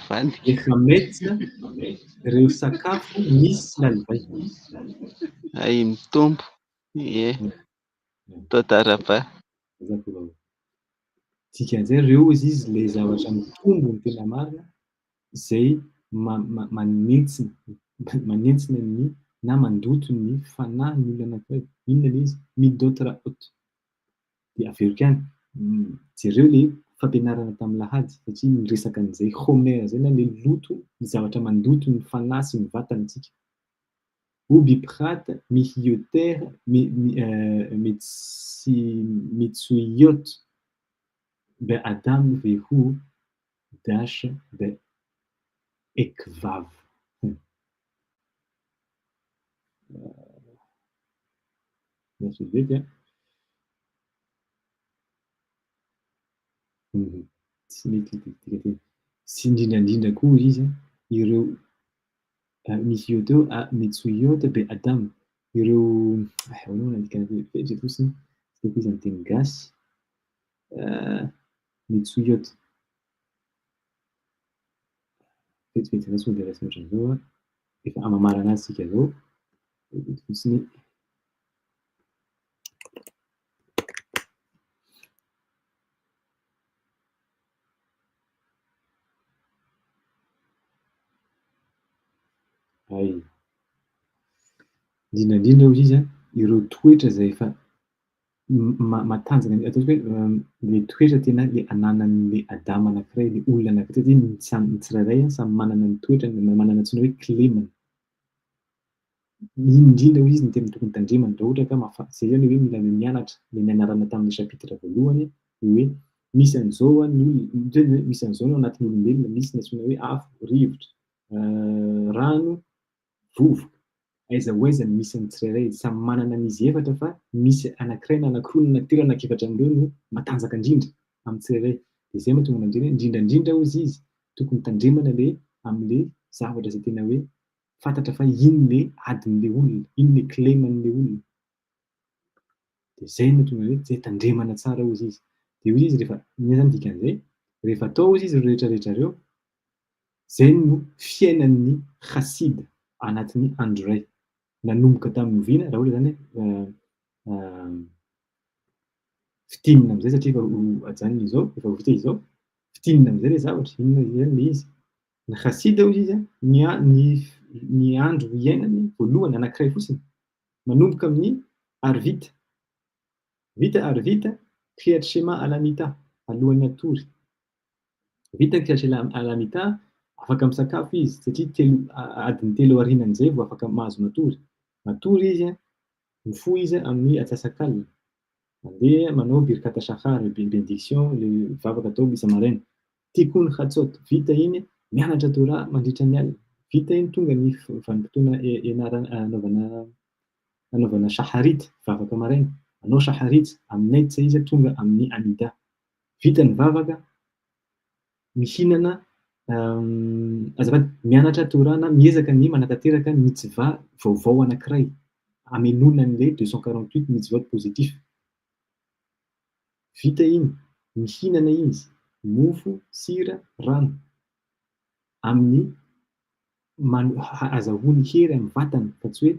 vany le chametz ireo sakafo misy lalivay hay mitombo ie totaraba dikan'izay ireo izy izy le zavatra mitombo ny tena marina zay manentsina ny na mandoto ny fanahy ny olona anankiray. Inona le izy midot raot dia averiko ihany jereo le fampianarana tamin'ny lahady satria miresaka an'izay chomer zay na le loto ny zavatra mandoto ny fanahy sy ny vatantsika. Biprat mihioter mitsuiot be adam vehu dash be ekvav. Mieritrerety tsy mety tika teny. Sy indrindrandrindra koa izy ireo misy io teo Mitsuyota be Adam, ireo ahoana no andikana fetra fotsiny tsy haiko izy amin'ny teny gasy. Mitsuyota vetivety an'azy tonga de raha tsy ohatran'izao efa amamarana azy isika zao fotsiny. Ay, indrindrandrindra hozy izy ireo toetra izay efa matanjaka ataontsika hoe le toetra tena le ananan'le Adama anankiray, le olona anankiray samy ny tsirairay samy manana ny toetrany, manana antsoina hoe clémany. Indrindra hoy izy ny tena tokony tandremana raha ohatra ka zay zany hoe mila mianatra le nianarana tamin'ny chapitre voalohany hoe misy an'izao ny olona, misy an'izao no anatin'ny olombelona, misy ny antsoina hoe afo, rivotra, rano, vovoka. Aiza ho aiza ny misy ny tsirairay, samy manana an'izy efatra fa misy anankiray na anankiroa na anankitelo na anankiefatra amin'ireo no matanjaka indrindra amin'ny tsirairay. Dia izay mahatonga manjary hoe indrindrandrindra hozy izy tokony tandremana le amin'le zavatra izay tena hoe fantatra fa ino le adin'le olona, ino le cléman'le olona. Dia izay no tonga hoe zay tandremana tsara hozy izy. Dia hoy izy rehefa inona zany dikan'izay, rehefa atao hozy izy rehetrarehetra ireo, zay no fiainan'ny Hassid anatin'ny andro iray. Nanomboka tamin'ny oviana raha ohatra zany hoe fitinina amin'izay satria efa hajanona izao, efa ho vita izao, fitinina amin'izay le zavatra, inona zany le izy. Ny Hassid hozy izy ny andro iainany voalohany anankiray fotsiny manomboka amin'ny Arvita. Vita Arvita Kriatrema Alamita alohan'ny hatory. Vita ny Kriatrema Alamita afaka misakafo izy satria adiny telo aorianan'izay vao afaka mahazo matory. Matory izy mifoha izy amin'ny atsasak'alina. Mandeha manao birkata shahar, bénédiction, le vavaka atao misa maraina. Tikony hatsot, vita iny mianatra Torah mandritra ny alina. Vita iny tonga ny vanim-potoana anaovana shaharit, vavaka maraina. Anao shaharit amin'ny aitsa izy tonga amin'ny amida. Vita ny vavaka mihinana azafady mianatra Torah na miezaka ny manatanteraka mitzvah vaovao anankiray hamelona an'le 248 mitzvot positif. Vita iny mihinana izy mofo, sira, rano amin'ny azahoany hery amin'ny vatany fa tsy hoe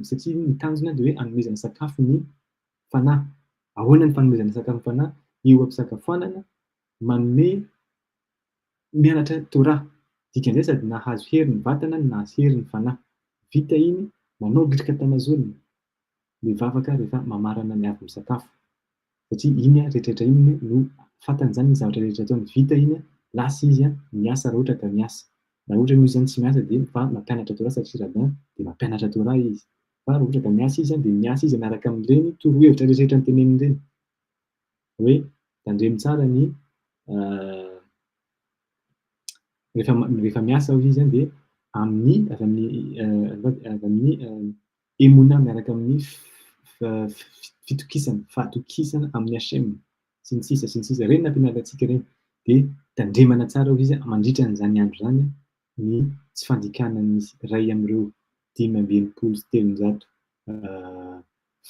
satria ny tanjona dia hoe hanomezana sakafo ny fanahy. Ahoana ny fanomezana sakafo ny fanahy? Eo am-pisakafoanana manome mianatra Torah. Dikan'izay sady nahazo hery ny vatana no nahazo hery ny fanahy. Vita iny manao birka tamazonina le vavaka rehefa mamarana ny avy misakafo. Satria iny rehetrarehetra iny no fantany zany ny zavatra rehetra ataony. Vita iny lasa izy miasa raha ohatra ka miasa. Raha ohatra moa zany tsy miasa dia fa mampianatra Torah satria rahabin dia mampianatra Torah izy. Fa raha ohatra ka miasa izy dia miasa izy miaraka amin'ireny torohevitra rehetrarehetra notenenin'ireny. Hoe tandremo tsara ny rehefa miasa hozy izy dia avy amin'ny emona miaraka amin'ny fahatokisana amin'ny Hashem sy ny sisa reny nampianarana antsika reny. Dia tandremana tsara hozy izy mandritra an'izany andro zany ny tsy fandikanan'ny iray amin'ireo 583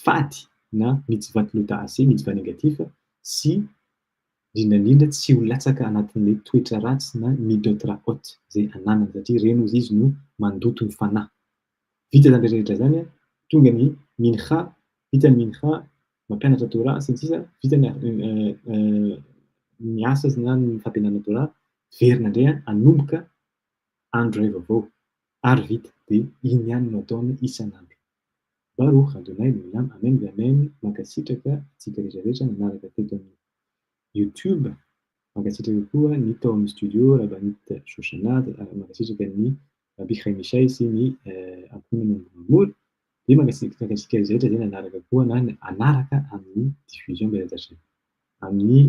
faty na mitzvat lota ase, mitzvat negatif sy indrindrandrindra tsy ho latsaka anatin'ilay toetra ratsy na midot rahot zay ananany satria reny hozy izy no mandoto ny fanahy. Vita zany rehetrarehetra zany tonga ny mincha, vita ny mincha mampianatra Torah sy ny sisa, vita ny asa na ny fampianarana Torah, verina indray hanomboka andro iray vaovao ary vita dia iny ihany no ataony isan'andro. Baruch Adonai Leolam, amen ve amen. Mankasitraka antsika rehetrarehetra manaraka teto amin'ny YouTube. Mankasitraka koa ny tao amin'ny studio Rabanit Shoshana, mankasitraka ny Rabbi Chaim sy ny ankonina Mamour. Dia mankasitraka antsika rehetrarehetra izay nanaraka koa na anaraka amin'ny diffusion belatatra amin'ny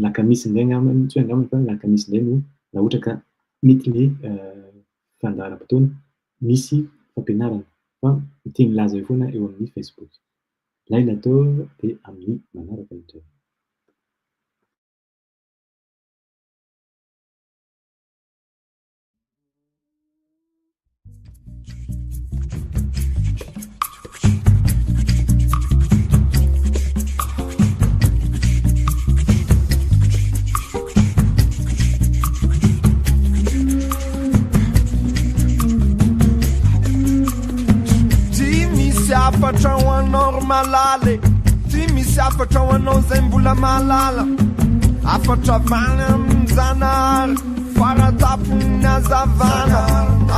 lakamisy indray angambany, tsy hoe angambany fa lakamisy indray no raha ohatra ka mety ny fandaharam-potoana misy fampianarana. fa miteny laza io foana eo amin'ny Facebook. Laila Tov dia amin'ny manaraka indray. Afatra ho anao malale, ty misy afatra ho anao zay mbola malala. Afatra vany amin'ny zanahary, faratapony hazavana.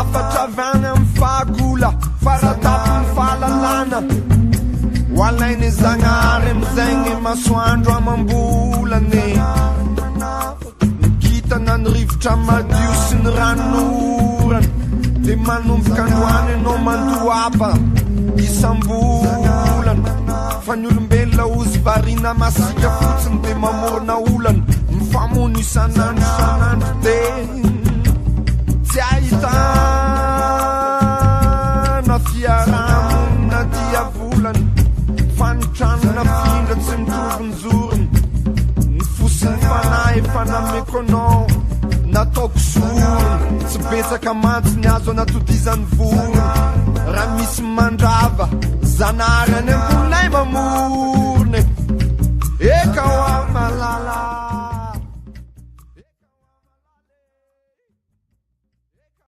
Afatra vany amin'ny fahagola, faratapony fahalalana. Ho alainy zanahary amizay gny masoandro amam-bolane. Nikitana ny rivotra madio sy ny ranorana, de manomboka androany anao mandoapa isambolana. Fa ny olombelona ozy varina masika fotsiny de mamorona olana. Mifamono isanandro de tsy ahitana fiarahamonina diavolana. Fanotranona findra tsy mitovy ny zorony, ny fosiny fanahy efa nameko anao nataoko sorony. Tsy betsaka mantsy ny azo anatodizany vorona. Raha misy mandrava zanahary any ambonay mamorony, eka ho malala.